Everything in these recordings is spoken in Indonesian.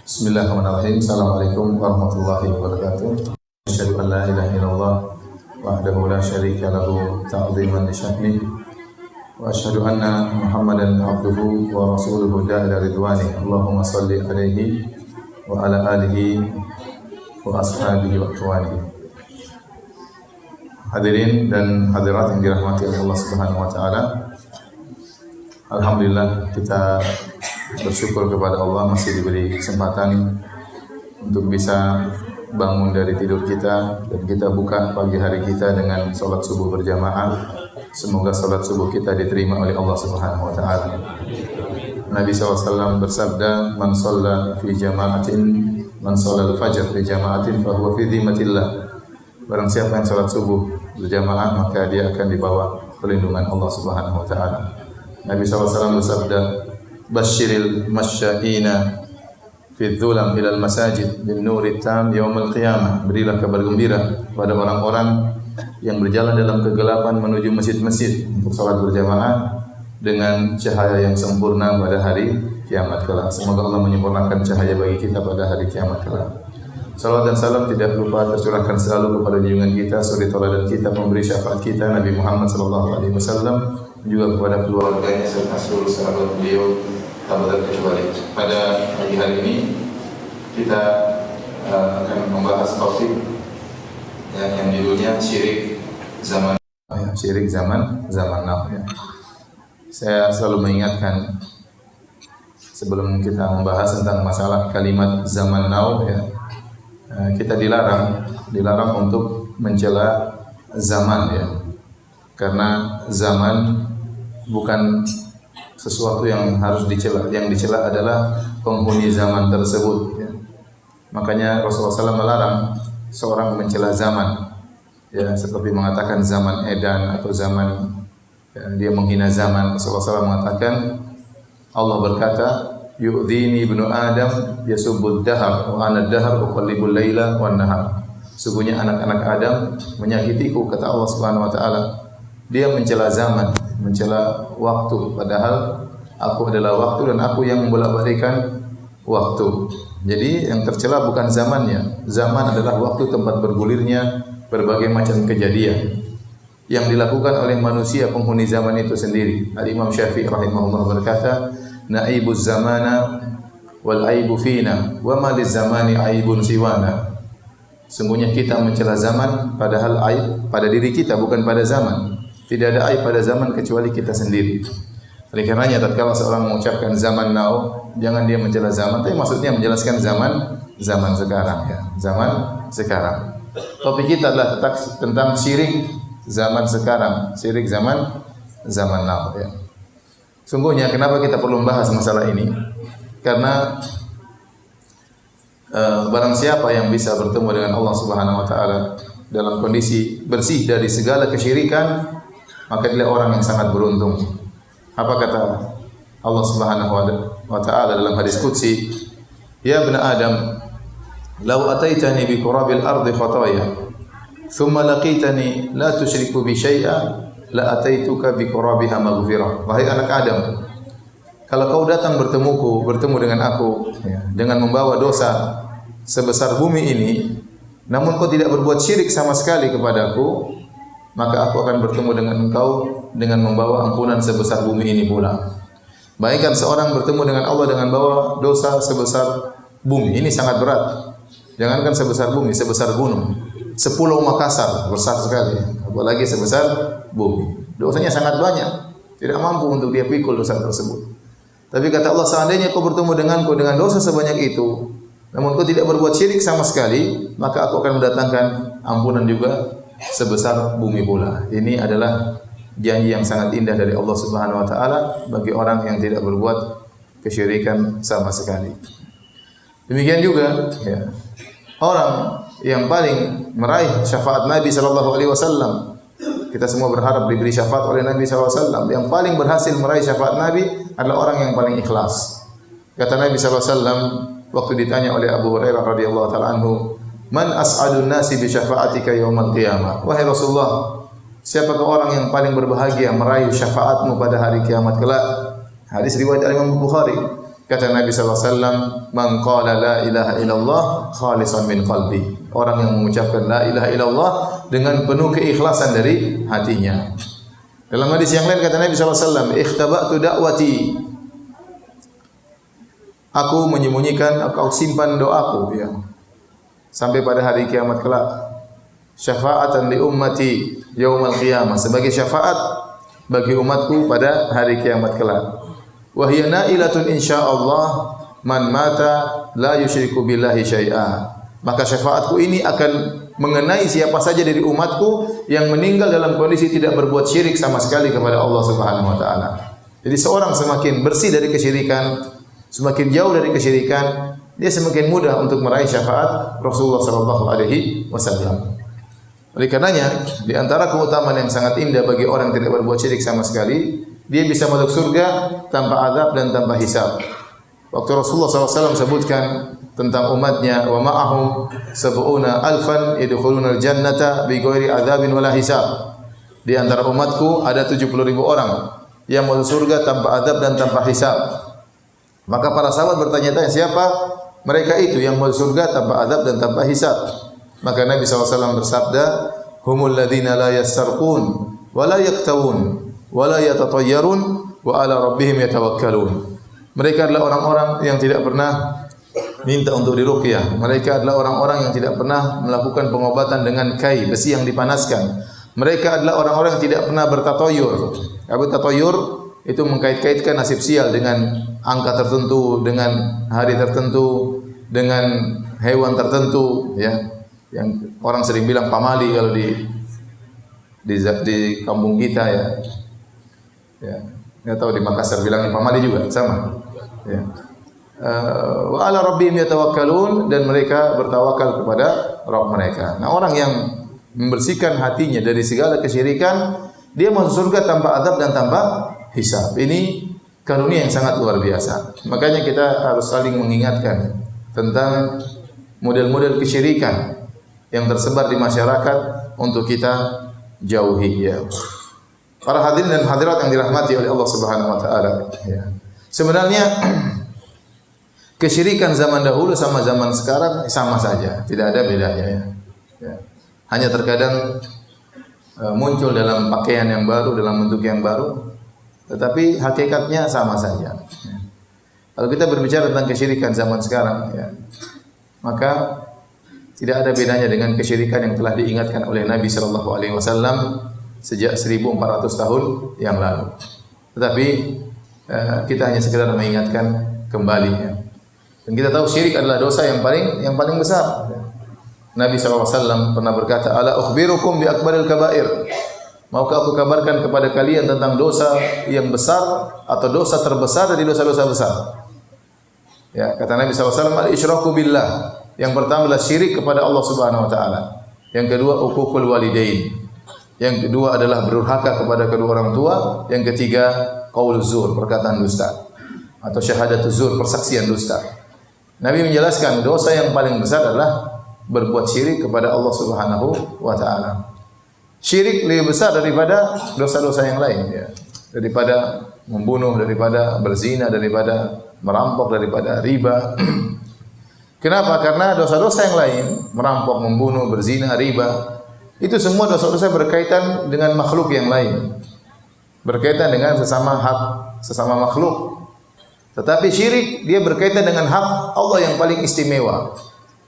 Bismillahirrahmanirrahim. Assalamualaikum warahmatullahi wabarakatuh. Asyhadu an la ilaha illallah wahdahu la syarika lahu ta'dhiman li sya'ni wa asyhadu anna Muhammadan abduhu wa rasuluhu da'ila ridwani. Allahumma shalli alaihi wa ala alihi wa ashabihi wa ikhwanihi. Hadirin dan hadirat yang dirahmati oleh Allah Subhanahu wa taala. Alhamdulillah kita bersyukur kepada Allah masih diberi kesempatan untuk bisa bangun dari tidur kita dan kita buka pagi hari kita dengan salat subuh berjamaah. Semoga salat subuh kita diterima oleh Allah Subhanahu wa taala. Nabi SAW bersabda, "Man shalla fi jama'atin, man shalla al-fajr fi jama'atin fa huwa fi dhimmatillah." Barang siapa yang salat subuh berjamaah maka dia akan dibawa perlindungan Allah Subhanahu wa taala. Nabi SAW bersabda, "Basyiril masya'ina fi dhulam ilal masajid bin nuri tam yaumil qiyamah." Berilah kabar gembira pada orang-orang yang berjalan dalam kegelapan menuju masjid-masjid untuk salat berjamaah dengan cahaya yang sempurna pada hari kiamat kelak. Semoga Allah menyempurnakan cahaya bagi kita pada hari kiamat kelak. Salawat dan salam tidak lupa tercurahkan selalu kepada junjungan kita, suri tauladan kita, pemberi syafaat kita Nabi Muhammad sallallahu alaihi wasallam, juga kepada keluarganya serta seluruh sahabat beliau tanpa terkecuali. Pada pagi hari ini kita akan membahas topik yang judulnya syirik zaman now. Saya selalu mengingatkan sebelum kita membahas tentang masalah kalimat zaman now, kita dilarang untuk mencela zaman, karena zaman bukan sesuatu yang harus dicela. Yang dicela adalah penghuni zaman tersebut. Makanya Rasulullah SAW melarang seorang mencela zaman. Seperti mengatakan zaman edan atau zaman dia menghina zaman. Rasulullah SAW mengatakan, Allah berkata, "Yu'dhini ibnu Adam yasubbud dahar wa ana dahar uqallibul laila wan nahar." Sungguhnya anak-anak Adam menyakitiku, kata Allah Subhanahu wa taala. Dia mencela zaman, mencela waktu, padahal aku adalah waktu dan aku yang membolak-balikkan waktu. Jadi yang tercela bukan zamannya. Zaman adalah waktu tempat bergulirnya berbagai macam kejadian yang dilakukan oleh manusia penghuni zaman itu sendiri. Al-Imam Syafi'i rahimahullah berkata, "Naibuz zamana wal aibu fina wa ma liz zamani aibun siwana." Sungguhnya kita mencela zaman padahal aib pada diri kita, bukan pada zaman. Tidak ada aib pada zaman kecuali kita sendiri. Oleh karenanya tatkala seorang mengucapkan zaman now, jangan dia mencela zaman, tapi maksudnya menjelaskan zaman sekarang, Zaman sekarang. Topik kita adalah tentang syirik zaman sekarang, syirik zaman now, Sungguhnya kenapa kita perlu membahas masalah ini? Karena barang siapa yang bisa bertemu dengan Allah Subhanahu wa taala dalam kondisi bersih dari segala kesyirikan, maka dia orang yang sangat beruntung. Apa kata Allah Subhanahu wa taala dalam hadis qudsi? "Ya ibna Adam, law ataitani bi qurabil ardi khataya, thumma laqitani la tusyriku bi syai'a, la ataituka bi qurabiha maghfirah." Wahai anak Adam, kalau kau datang bertemu dengan aku, dengan membawa dosa sebesar bumi ini, namun kau tidak berbuat syirik sama sekali kepadaku, maka aku akan bertemu dengan engkau dengan membawa ampunan sebesar bumi ini pula. Bayangkan seorang bertemu dengan Allah dengan bawa dosa sebesar bumi. Ini sangat berat. Jangankan sebesar bumi, sebesar gunung. Sepulau Makassar besar sekali, apalagi sebesar bumi. Dosanya sangat banyak. Tidak mampu untuk dia pikul dosa tersebut. Tapi kata Allah, seandainya kau bertemu denganku dengan dosa sebanyak itu, namun kau tidak berbuat syirik sama sekali, maka aku akan mendatangkan ampunan juga sebesar bumi pula. Ini adalah janji yang sangat indah dari Allah Subhanahu wa taala bagi orang yang tidak berbuat kesyirikan sama sekali. Demikian juga orang yang paling meraih syafaat Nabi sallallahu alaihi wasallam. Kita semua berharap diberi syafaat oleh Nabi sallallahu alaihi wasallam. Yang paling berhasil meraih syafaat Nabi adalah orang yang paling ikhlas. Kata Nabi sallallahu alaihi wasallam waktu ditanya oleh Abu Hurairah radhiyallahu taala anhu, "Man as'adun nasi bi syafa'atika yaumil qiyamah?" Wahai Rasulullah, siapakah orang yang paling berbahagia meraih syafaatmu pada hari kiamat kelak? Hadis riwayat Imam Bukhari. Kata Nabi SAW, "Man qala la ilaha illallah khalisan min qalbi." Orang yang mengucapkan la ilaha illallah dengan penuh keikhlasan dari hatinya. Dalam hadis yang lain kata Nabi SAW, "Ikhtaba'tu da'wati." Aku menyembunyikan, aku simpan doaku, ya, sampai pada hari kiamat kelak. Syafa'atan li ummati yaumal qiyamah, sebagai syafaat bagi umatku pada hari kiamat kelak. Wa hiya nailatun insyaallah man mata la yusyriku billahi syai'a. Maka syafaatku ini akan mengenai siapa saja dari umatku yang meninggal dalam kondisi tidak berbuat syirik sama sekali kepada Allah Subhanahu wa taala. Jadi seorang semakin bersih dari kesyirikan, semakin jauh dari kesyirikan, dia semakin mudah untuk meraih syafaat Rasulullah sallallahu alaihi wasallam. Oleh karenanya, di antara keutamaan yang sangat indah bagi orang yang tidak berbuat syirik sama sekali, dia bisa masuk surga tanpa azab dan tanpa hisab. Waktu Rasulullah SAW sebutkan tentang umatnya, wa ma'ahum sab'una alfan yadkhuluna al-jannata bighairi adzabin wala hisab. Di antara umatku ada 70.000 orang yang masuk surga tanpa azab dan tanpa hisab. Maka para sahabat bertanya-tanya, siapa mereka itu yang masuk surga tanpa azab dan tanpa hisab? Maka Nabi SAW bersabda, humul ladzina la yassarqun wa la yaktawun wa la yatatayyarun wa ala rabbihim yatawakkalun. Mereka adalah orang-orang yang tidak pernah minta untuk diruqyah. Mereka adalah orang-orang yang tidak pernah melakukan pengobatan dengan kai, besi yang dipanaskan. Mereka adalah orang-orang yang tidak pernah bertatoyur. Bertatoyur itu mengkait-kaitkan nasib sial dengan angka tertentu, dengan hari tertentu, dengan hewan tertentu, ya. Yang orang sering bilang pamali kalau di kampung kita, ya. Ya, enggak tahu di Makassar bilangnya pamali juga sama. Ya. Wa ala rabbihim yatawakkalun, dan mereka bertawakal kepada Rabb mereka. Nah, orang yang membersihkan hatinya dari segala kesyirikan, dia masuk surga tanpa adab dan tanpa hisab. Ini karunia yang sangat luar biasa. Makanya kita harus saling mengingatkan tentang model-model kesyirikan yang tersebar di masyarakat untuk kita jauhi, ya. Para hadirin dan hadirat yang dirahmati oleh Allah Subhanahu wa taala, ya. Sebenarnya kesyirikan zaman dahulu sama zaman sekarang sama saja, tidak ada bedanya, ya. Ya. Hanya terkadang muncul dalam pakaian yang baru, dalam bentuk yang baru, tetapi hakikatnya sama saja. Ya. Kalau kita berbicara tentang kesyirikan zaman sekarang, ya, maka tidak ada bedanya dengan kesyirikan yang telah diingatkan oleh Nabi sallallahu alaihi wasallam sejak 1400 tahun yang lalu. Tetapi kita hanya sekedar mengingatkan kembali, ya. Dan kita tahu syirik adalah dosa yang paling besar. Nabi SAW pernah berkata, "Ala ukhbirukum bi akbaril kabair." Maukah aku kabarkan kepada kalian tentang dosa yang besar atau dosa terbesar dari dosa-dosa besar? Ya, kata Nabi SAW, "Al-isyraku billah." Yang pertama adalah syirik kepada Allah Subhanahu wa taala. Yang kedua, uququl walidain. Yang kedua adalah berdurhaka kepada kedua orang tua. Yang ketiga, qaul zur, perkataan dusta, atau syahadatuz zur, persaksian dusta. Nabi menjelaskan dosa yang paling besar adalah berbuat syirik kepada Allah Subhanahu wa taala. Syirik lebih besar daripada dosa-dosa yang lain, ya. Daripada membunuh, daripada berzina, daripada merampok, daripada riba. Kenapa? Karena dosa-dosa yang lain, merampok, membunuh, berzina, riba, itu semua dosa-dosa berkaitan dengan makhluk yang lain, berkaitan dengan sesama makhluk. Tetapi syirik dia berkaitan dengan hak Allah yang paling istimewa,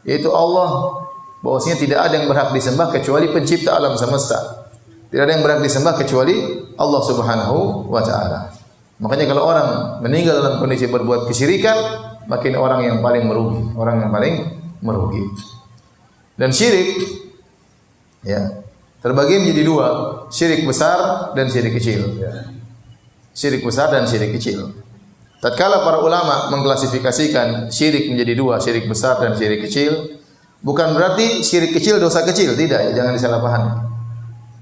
yaitu Allah, bahwasanya tidak ada yang berhak disembah kecuali pencipta alam semesta. Tidak ada yang berhak disembah kecuali Allah Subhanahu wa taala. Makanya kalau orang meninggal dalam kondisi berbuat kesyirikan, makin orang yang paling merugi. Dan syirik, ya, terbagi menjadi dua, syirik besar dan syirik kecil, ya. Syirik besar dan syirik kecil. Tatkala para ulama mengklasifikasikan syirik menjadi dua, syirik besar dan syirik kecil, bukan berarti syirik kecil dosa kecil, tidak, ya, jangan disalahpahami.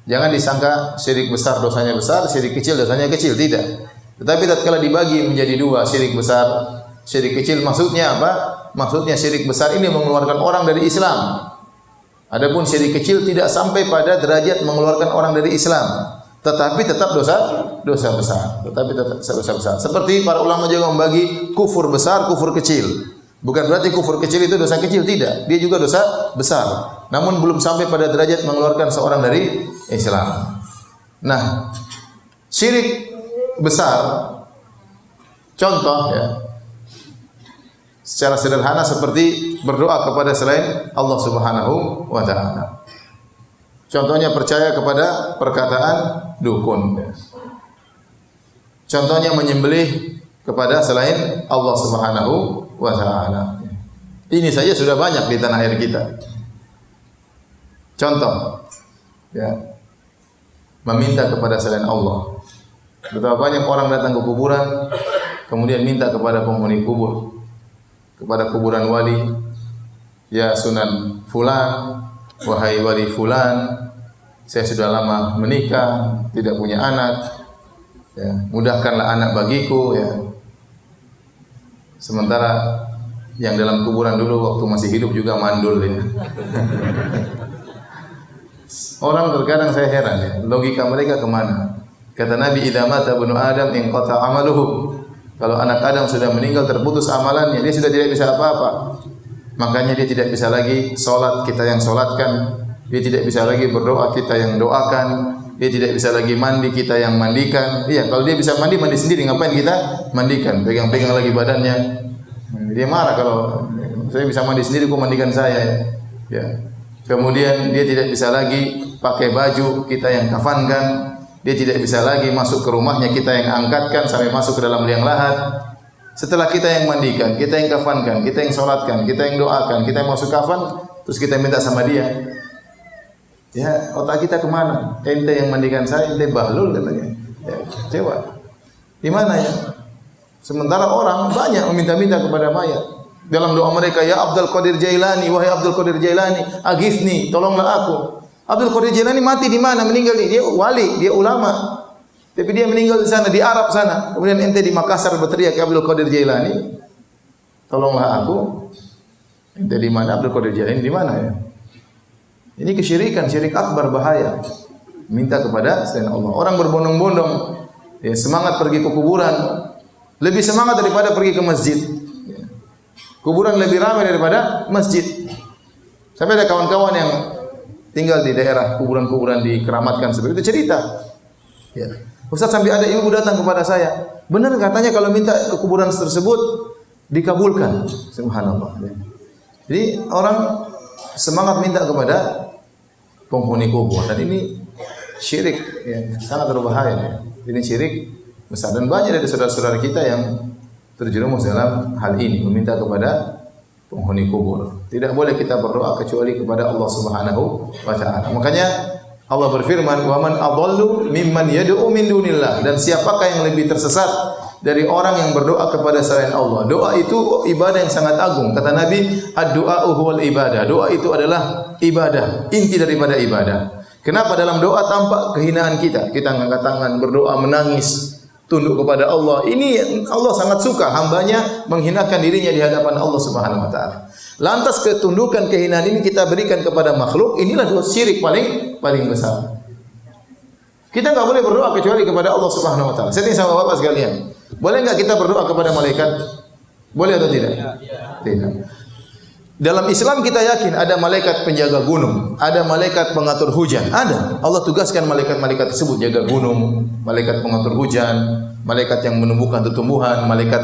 Jangan disangka syirik besar dosanya besar, syirik kecil dosanya kecil, tidak. Tetapi tatkala dibagi menjadi dua, syirik besar, syirik kecil, maksudnya apa? Maksudnya syirik besar ini mengeluarkan orang dari Islam. Adapun syirik kecil tidak sampai pada derajat mengeluarkan orang dari Islam, tetapi tetap dosa besar. Tetapi tetap dosa besar. Seperti para ulama juga membagi kufur besar, kufur kecil. Bukan berarti kufur kecil itu dosa kecil, tidak. Dia juga dosa besar. Namun belum sampai pada derajat mengeluarkan seorang dari Islam. Nah, syirik besar, contoh ya, secara sederhana seperti berdoa kepada selain Allah Subhanahu wa taala. Contohnya percaya kepada perkataan dukun. Contohnya menyembelih kepada selain Allah Subhanahu wa taala. Ini saja sudah banyak di tanah air kita. Contoh ya, meminta kepada selain Allah. Betapa banyak orang datang ke kuburan kemudian minta kepada penghuni kubur, kepada kuburan wali, ya Sunan fulan, wahai wali fulan, saya sudah lama menikah, tidak punya anak, ya, mudahkanlah anak bagiku, ya. Sementara yang dalam kuburan dulu waktu masih hidup juga mandul, ya. Orang terkadang saya heran, ya, logika mereka kemana? Kata Nabi, idza mata ibnu Adam inqata amaluhu. Kalau anak Adam sudah meninggal, terputus amalannya, dia sudah tidak bisa apa-apa. Makanya dia tidak bisa lagi salat, kita yang salatkan. Dia tidak bisa lagi berdoa, kita yang doakan. Dia tidak bisa lagi mandi, kita yang mandikan. Iya, kalau dia bisa mandi, mandi sendiri, ngapain kita mandikan? Pegang-pegang lagi badannya. Dia marah kalau saya bisa mandi sendiri, kok mandikan saya, ya. Kemudian dia tidak bisa lagi pakai baju, kita yang kafankan. Dia tidak bisa lagi masuk ke rumahnya, kita yang angkatkan sampai masuk ke dalam liang lahat. Setelah kita yang mandikan, kita yang kafankan, kita yang sholatkan, kita yang doakan, kita yang masuk kafan, terus kita minta sama dia. Ya, otak kita kemana? Ente yang mandikan saya, ente bahlul katanya. Ya, kecewa. Di mana ya? Sementara orang banyak meminta-minta kepada mayat. Dalam doa mereka, ya Abdul Qadir Jailani, wahai Abdul Qadir Jailani, aghithni, tolonglah aku. Abdul Qadir Jailani mati di mana? Meninggal di, dia wali, dia ulama. Tapi dia meninggal di sana, di Arab sana. Kemudian ente di Makassar berteriak Abdul Qadir Jailani, tolonglah aku. Ente di mana? Abdul Qadir Jailani di mana ya? Ini kesyirikan, syirik akbar, bahaya. Minta kepada selain Allah. Orang berbondong-bondong, ya, semangat pergi ke kuburan, lebih semangat daripada pergi ke masjid. Kuburan lebih ramai daripada masjid. Sampai ada kawan-kawan yang tinggal di daerah kuburan-kuburan dikeramatkan seperti itu cerita. Ya. Ustaz, sampai ada ibu datang kepada saya. Benar katanya kalau minta ke kuburan tersebut dikabulkan. Subhanallah. Ya. Jadi orang semangat minta kepada penghuni kubur, dan ini syirik, ya, sangat berbahaya. Ya. Ini syirik besar, dan banyak dari saudara-saudara kita yang terjerumus dalam hal ini, meminta kepada penghuni kubur. Tidak boleh kita berdoa kecuali kepada Allah Subhanahu wa taala. Makanya Allah berfirman, "Wa man adallu mimman yad'u min dunillah." Dan siapakah yang lebih tersesat dari orang yang berdoa kepada selain Allah? Doa itu ibadah yang sangat agung. Kata Nabi, "Ad-du'a huwal ibadah." Doa itu adalah ibadah, inti daripada ibadah. Kenapa dalam doa tampak kehinaan kita? Kita angkat tangan, berdoa, menangis, tunduk kepada Allah. Ini Allah sangat suka hambanya menghinakan dirinya di hadapan Allah Subhanahu wa taala. Lantas ketundukan, kehinaan ini kita berikan kepada makhluk, inilah dosa syirik paling besar. Kita enggak boleh berdoa kecuali kepada Allah Subhanahu wa taala. Saya tanya sama Bapak sekalian, boleh enggak kita berdoa kepada malaikat? Boleh atau tidak? Tidak. Dalam Islam kita yakin ada malaikat penjaga gunung, ada malaikat pengatur hujan, ada. Allah tugaskan malaikat-malaikat tersebut jaga gunung, malaikat pengatur hujan, malaikat yang menumbuhkan tumbuhan, malaikat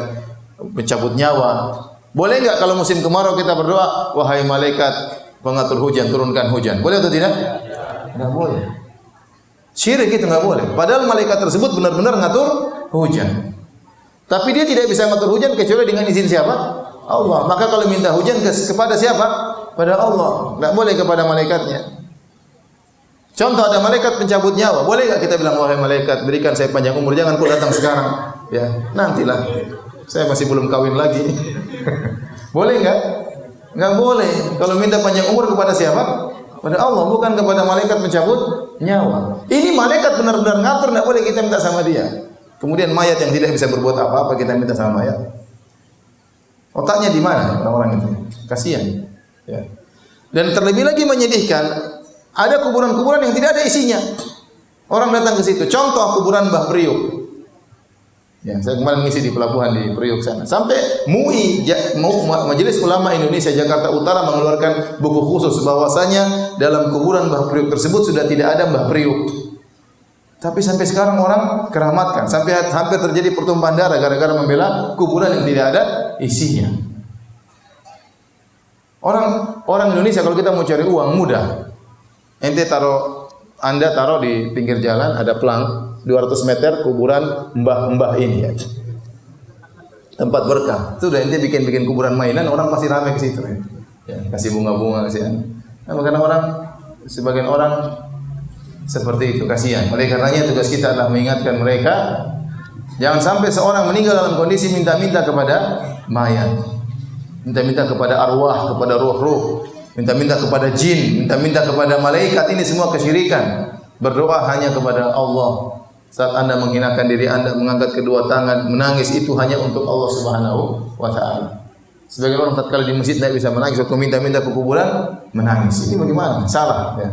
pencabut nyawa. Boleh enggak kalau musim kemarau kita berdoa, wahai malaikat pengatur hujan, turunkan hujan? Boleh atau tidak? Enggak boleh. Syirik itu enggak boleh. Padahal malaikat tersebut benar-benar ngatur hujan. Tapi dia tidak bisa ngatur hujan kecuali dengan izin siapa? Allah. Maka kalau minta hujan kepada siapa? Pada Allah. Enggak boleh kepada malaikatnya. Contoh, ada malaikat pencabut nyawa. Boleh enggak kita bilang, wahai malaikat, berikan saya panjang umur, jangan kau datang sekarang. Ya, nantilah. Saya masih belum kawin lagi. Boleh enggak? Enggak boleh. Kalau minta panjang umur kepada siapa? Pada Allah, bukan kepada malaikat pencabut nyawa. Ini malaikat benar-benar ngatur, enggak boleh kita minta sama dia. Kemudian mayat yang tidak bisa berbuat apa-apa kita minta sama mayat. Otaknya di mana orang-orang itu? Kasihan. Ya. Dan terlebih lagi menyedihkan, ada kuburan-kuburan yang tidak ada isinya. Orang datang ke situ. Contoh kuburan Mbah Priuk. Ya, saya kemarin ngisi di pelabuhan di Priuk sana. Sampai MUI, Majelis Ulama Indonesia Jakarta Utara mengeluarkan buku khusus bahwasanya dalam kuburan Mbah Priuk tersebut sudah tidak ada Mbah Priuk. Tapi sampai sekarang orang keramatkan. Sampai hampir terjadi pertumpahan darah gara-gara membela kuburan yang tidak ada isinya. Orang Indonesia kalau kita mau cari uang mudah. Anda taruh di pinggir jalan ada pelang 200 meter kuburan mbah-mbah ini ya. Tempat berkah. Itu udah ente bikin kuburan mainan, orang pasti ramai ke situ ya. Ya, kasih bunga-bunga kasih. Nah, karena sebagian orang seperti itu, kasihan. Oleh karenanya tugas kita adalah mengingatkan mereka jangan sampai seorang meninggal dalam kondisi minta-minta kepada mayat. Minta-minta kepada arwah, kepada ruh-ruh, minta-minta kepada jin, minta-minta kepada malaikat, ini semua kesyirikan. Berdoa hanya kepada Allah. Saat Anda menghinakan diri Anda, mengangkat kedua tangan, menangis itu hanya untuk Allah Subhanahu wa taala. Sebagian orang tatkala di masjid tidak bisa menangis, waktu minta-minta ke kuburan menangis. Ini bagaimana? Salah ya.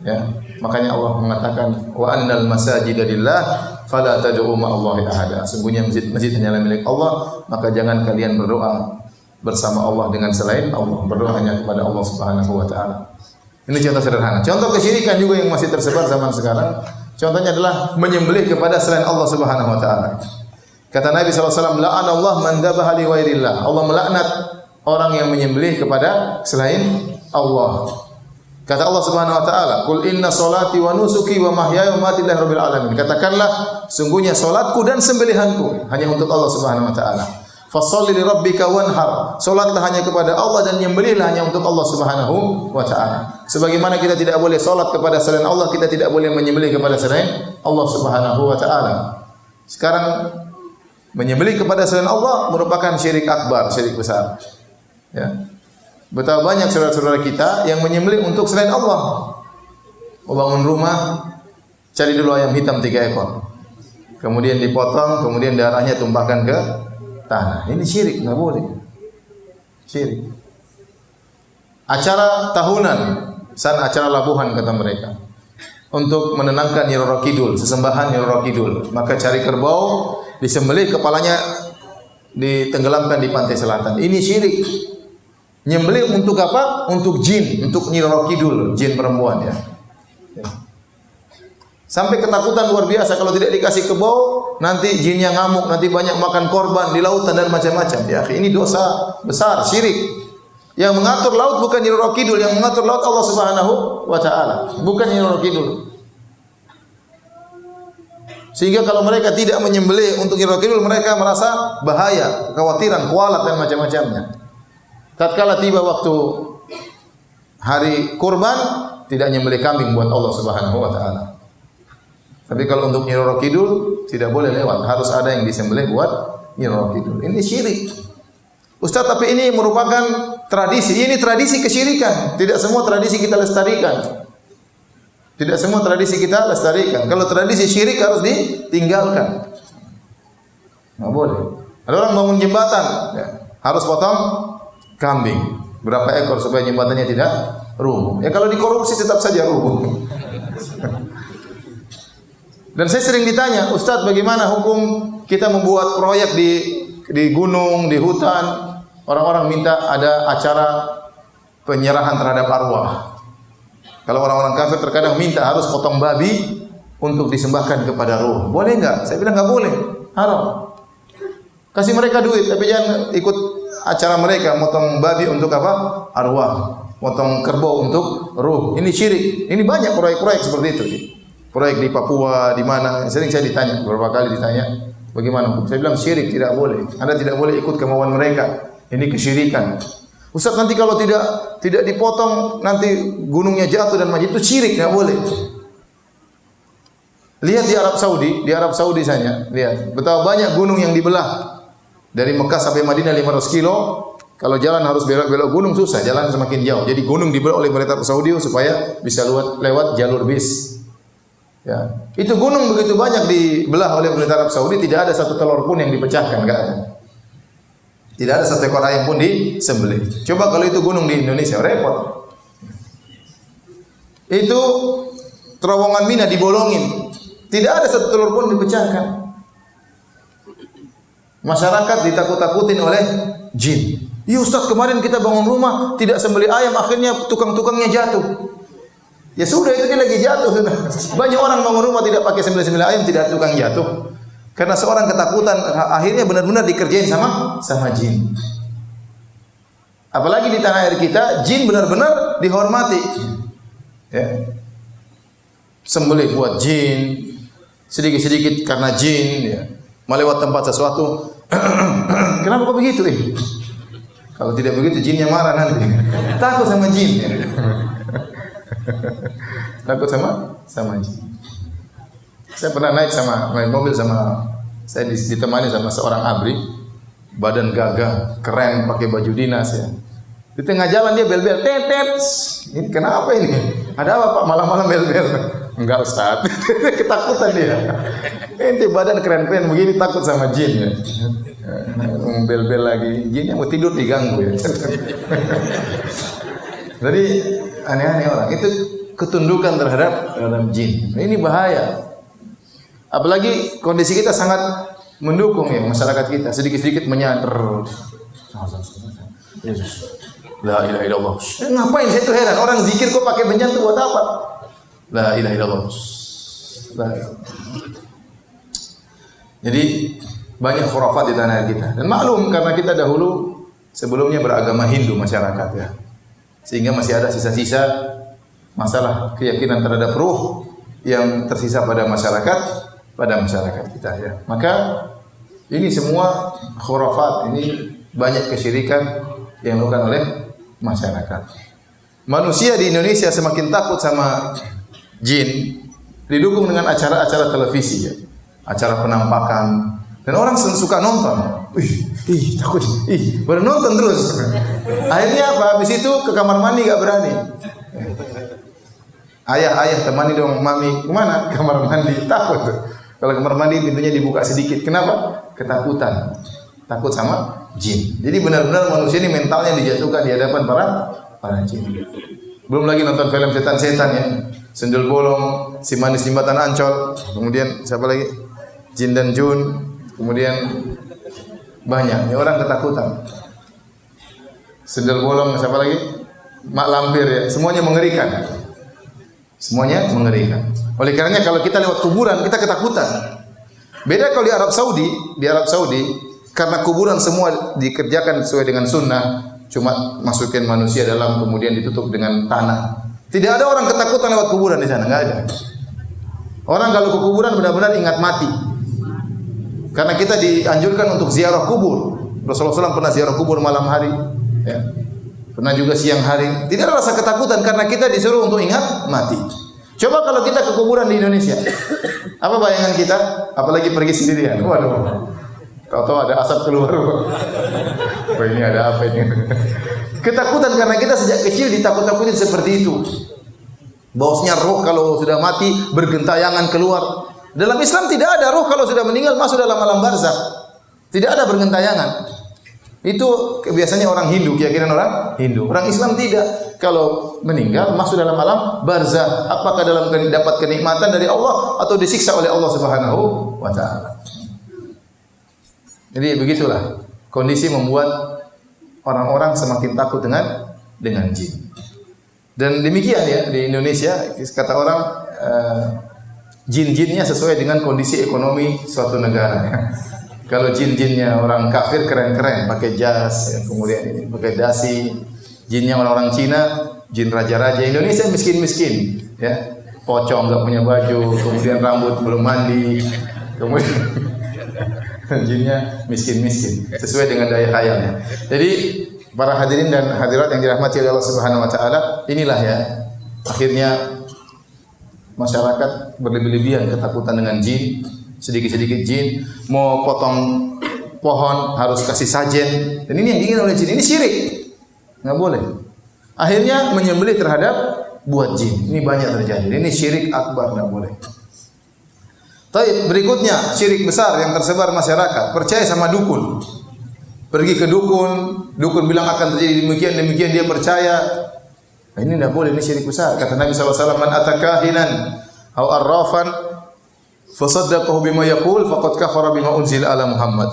Ya, makanya Allah mengatakan wa annal masajida lillah fala tad'u ma'allahi ahada. Sungguhnya masjid hanyalah milik Allah, maka jangan kalian berdoa bersama Allah dengan selain Allah. Berdoa hanya kepada Allah Subhanahu wa taala. Ini contoh sederhana. Contoh kesyirikan juga yang masih tersebar zaman sekarang. Contohnya adalah menyembelih kepada selain Allah Subhanahu wa taala. Kata Nabi SAW, la'anallahu man dzabaha li ghairillah. Allah melaknat orang yang menyembelih kepada selain Allah. Kata Allah Subhanahu wa taala, "Qul inna sholati wa nusuki wa mahyaya wa mamati lillahi rabbil alamin." Katakanlah, sungguhnya salatku dan sembelihanku hanya untuk Allah Subhanahu wa taala. Fasholli li rabbika wanhar. Salatlah hanya kepada Allah dan nyembelihlah hanya untuk Allah Subhanahu wa taala. Sebagaimana kita tidak boleh salat kepada selain Allah, kita tidak boleh menyembelih kepada selain Allah Subhanahu wa taala. Sekarang menyembelih kepada selain Allah merupakan syirik akbar, syirik besar. Ya. Betapa banyak saudara-saudara kita yang menyembelih untuk selain Allah. Membangun rumah, cari dulu ayam hitam 3 ekor. Kemudian dipotong, kemudian darahnya tumpahkan ke tanah. Ini syirik, enggak boleh. Syirik. Acara tahunan, acara labuhan kata mereka. Untuk menenangkan Nyi Roro Kidul, sesembahan Nyi Roro Kidul. Maka cari kerbau, disembelih, kepalanya ditenggelamkan di pantai selatan. Ini syirik. Nyembelih untuk apa? Untuk jin, untuk Nyi Roro Kidul, jin perempuan ya. Sampai ketakutan luar biasa kalau tidak dikasih kerbau, nanti jinnya ngamuk, nanti banyak makan korban di lautan dan macam-macam. Ya, ini dosa besar, syirik. Yang mengatur laut bukan Nyi Roro Kidul, yang mengatur laut Allah Subhanahu wa taala, bukan Nyi Roro Kidul. Sehingga kalau mereka tidak menyembelih untuk Nyi Roro Kidul, mereka merasa bahaya, kekhawatiran, kualat dan macam-macamnya. Tatkala tiba waktu hari kurban, tidak nyembelih kambing buat Allah Subhanahu wa taala. Tapi kalau untuk Nyi Roro Kidul tidak boleh lewat, harus ada yang disembelih buat Nyi Roro Kidul. Ini syirik. Ustaz, tapi ini merupakan tradisi. Ini tradisi kesyirikan. Tidak semua tradisi kita lestarikan. Tidak semua tradisi kita lestarikan. Kalau tradisi syirik harus ditinggalkan. Enggak boleh. Ada orang bangun jembatan, ya, harus potong kambing. Berapa ekor supaya jembatannya tidak rubuh. Ya kalau dikorupsi tetap saja rubuh. Dan saya sering ditanya, Ustaz, bagaimana hukum kita membuat proyek di gunung, di hutan? Orang-orang minta ada acara penyerahan terhadap arwah. Kalau orang-orang kafir terkadang minta harus potong babi untuk disembahkan kepada ruh. Boleh enggak? Saya bilang enggak boleh. Haram. Kasih mereka duit, tapi jangan ikut acara mereka, motong babi untuk apa? Arwah. Motong kerbau untuk ruh. Ini syirik. Ini banyak proyek-proyek seperti itu. Proyek di Papua, di mana? Sering saya ditanya, beberapa kali ditanya, bagaimana hukum? Saya bilang syirik, tidak boleh. Anda tidak boleh ikut kemauan mereka. Ini kesyirikan. Ustaz, nanti kalau tidak dipotong, nanti gunungnya jatuh dan mati. Itu syirik, tidak boleh. Lihat di Arab Saudi saja. Lihat betapa banyak gunung yang dibelah. Dari Mekah sampai Madinah 500 kilo. Kalau jalan harus belok-belok gunung susah, jalan semakin jauh. Jadi gunung dibelah oleh pemerintah Saudi supaya bisa lewat jalur bis. Ya. Itu gunung begitu banyak dibelah oleh pemerintah Arab Saudi, tidak ada satu telur pun yang dipecahkan, enggak ada. Tidak ada satu ekor ayam pun disembelih. Coba kalau itu gunung di Indonesia, repot. Itu terowongan Mina dibolongin. Tidak ada satu telur pun dipecahkan. Masyarakat ditakut-takutin oleh jin. Ya Ustaz, kemarin kita bangun rumah tidak sembelih ayam, akhirnya tukang-tukangnya jatuh. Ya sudah, itu dia lagi jatuh. Banyak orang bangun rumah tidak pakai sembelih ayam, tidak tukang jatuh. Karena seorang ketakutan, akhirnya benar-benar dikerjain sama jin. Apalagi di tanah air kita, jin benar-benar dihormati. Ya. Sembelih buat jin, sedikit-sedikit karena jin, ya. Melewat tempat sesuatu, kenapa kok begitu? Kalau tidak begitu jinnya marah nanti. Takut sama jin. Ya. Takut sama jin. Saya pernah naik mobil sama saya ditemani sama seorang abri, badan gagah, keren, pakai baju dinas ya. Di tengah jalan dia bel-bel, tetet. Ini kenapa ini? Ada apa Pak malam-malam bel-bel? Enggak Ustaz. Ketakutan dia. Ente badan keren-keren begini takut sama jin ya. Bel-bel lagi, jinnya mau tidur diganggu ya. Jadi aneh-aneh orang. Itu ketundukan terhadap jin. Ini bahaya. Apalagi kondisi kita sangat mendukung ya masyarakat kita. Sedikit-sedikit menyadar. Yesus. La ilaha illallah. Ngapain saya tuh heran, orang zikir kok pakai benjan tuh buat apa? La ilaha illallah. Jadi banyak khurafat di tanah kita. Dan maklum karena kita dahulu sebelumnya beragama Hindu masyarakat ya. Sehingga masih ada sisa-sisa masalah keyakinan terhadap ruh yang tersisa pada masyarakat kita ya. Maka ini semua khurafat, ini banyak kesyirikan yang dilakukan oleh masyarakat. Manusia di Indonesia semakin takut sama jin didukung dengan acara-acara televisi ya. Acara penampakan dan orang suka nonton. Takut. Baru nonton terus. Akhirnya apa? Habis itu ke kamar mandi enggak berani. Ayah temani dong mami. Kemana? Kamar mandi. Takut. Kalau kamar mandi pintunya dibuka sedikit. Kenapa? Ketakutan. Takut sama jin. Jadi benar-benar manusia ini mentalnya dijatuhkan di hadapan para jin. Belum lagi nonton film setan-setan ya. Sendul bolong, si manis jembatan Ancol, kemudian siapa lagi? Jin dan Jun, kemudian banyak. Ya, orang ketakutan. Sendul bolong, siapa lagi? Mak Lampir ya. Semuanya mengerikan. Oleh karenanya kalau kita lewat kuburan kita ketakutan. Beda kalau di Arab Saudi karena kuburan semua dikerjakan sesuai dengan sunnah, cuma masukin manusia dalam kemudian ditutup dengan tanah. Tidak ada orang ketakutan lewat kuburan di sana, enggak ada. Orang kalau ke kuburan benar-benar ingat mati. Karena kita dianjurkan untuk ziarah kubur. Rasulullah SAW pernah ziarah kubur malam hari, ya. Pernah juga siang hari. Tidak ada rasa ketakutan karena kita disuruh untuk ingat mati. Coba kalau kita ke kuburan di Indonesia, apa bayangan kita? Apalagi pergi sendirian. Waduh. Tahu-tahu ada asap keluar. Wah, ini ada apa ini? Ketakutan karena kita sejak kecil ditakut-takutin seperti itu. Bahwasanya roh kalau sudah mati bergentayangan keluar. Dalam Islam tidak ada roh kalau sudah meninggal masuk dalam alam barzakh. Tidak ada bergentayangan. Itu biasanya orang Hindu, keyakinan orang Hindu. Orang Islam tidak. Kalau meninggal masuk dalam alam barzakh. Apakah dalam dapat kenikmatan dari Allah atau disiksa oleh Allah Subhanahu wa taala. Jadi begitulah kondisi membuat orang-orang semakin takut dengan jin. Dan demikian ya di Indonesia kata orang jin-jinnya sesuai dengan kondisi ekonomi suatu negara. Kalau jin-jinnya orang kafir keren-keren, pakai jas, ya, kemudian ini pakai dasi. Jinnya orang-orang Cina, jin raja-raja. Indonesia miskin-miskin, ya. Pocong enggak punya baju, kemudian rambut belum mandi. Kemudian jinnya miskin-miskin, sesuai dengan daya khayalnya. Jadi para hadirin dan hadirat yang dirahmati oleh Allah Subhanahu wa taala, inilah ya akhirnya masyarakat berlebih-lebihan ketakutan dengan jin. Sedikit-sedikit jin, mau potong pohon harus kasih sajen. Dan ini yang diingin oleh jin, ini syirik. Enggak boleh. Akhirnya menyembelih terhadap buat jin. Ini banyak terjadi. Ini syirik akbar, enggak boleh. Baik, berikutnya syirik besar yang tersebar masyarakat, percaya sama dukun. Pergi ke dukun, dukun bilang akan terjadi demikian dia percaya. Nah, ini enggak boleh, ini syirik besar. Kata Nabi SAW, "Man atakahinan aw arrafan fasaddaqahu bima yaqul faqad kafara bima unzila ala Muhammad.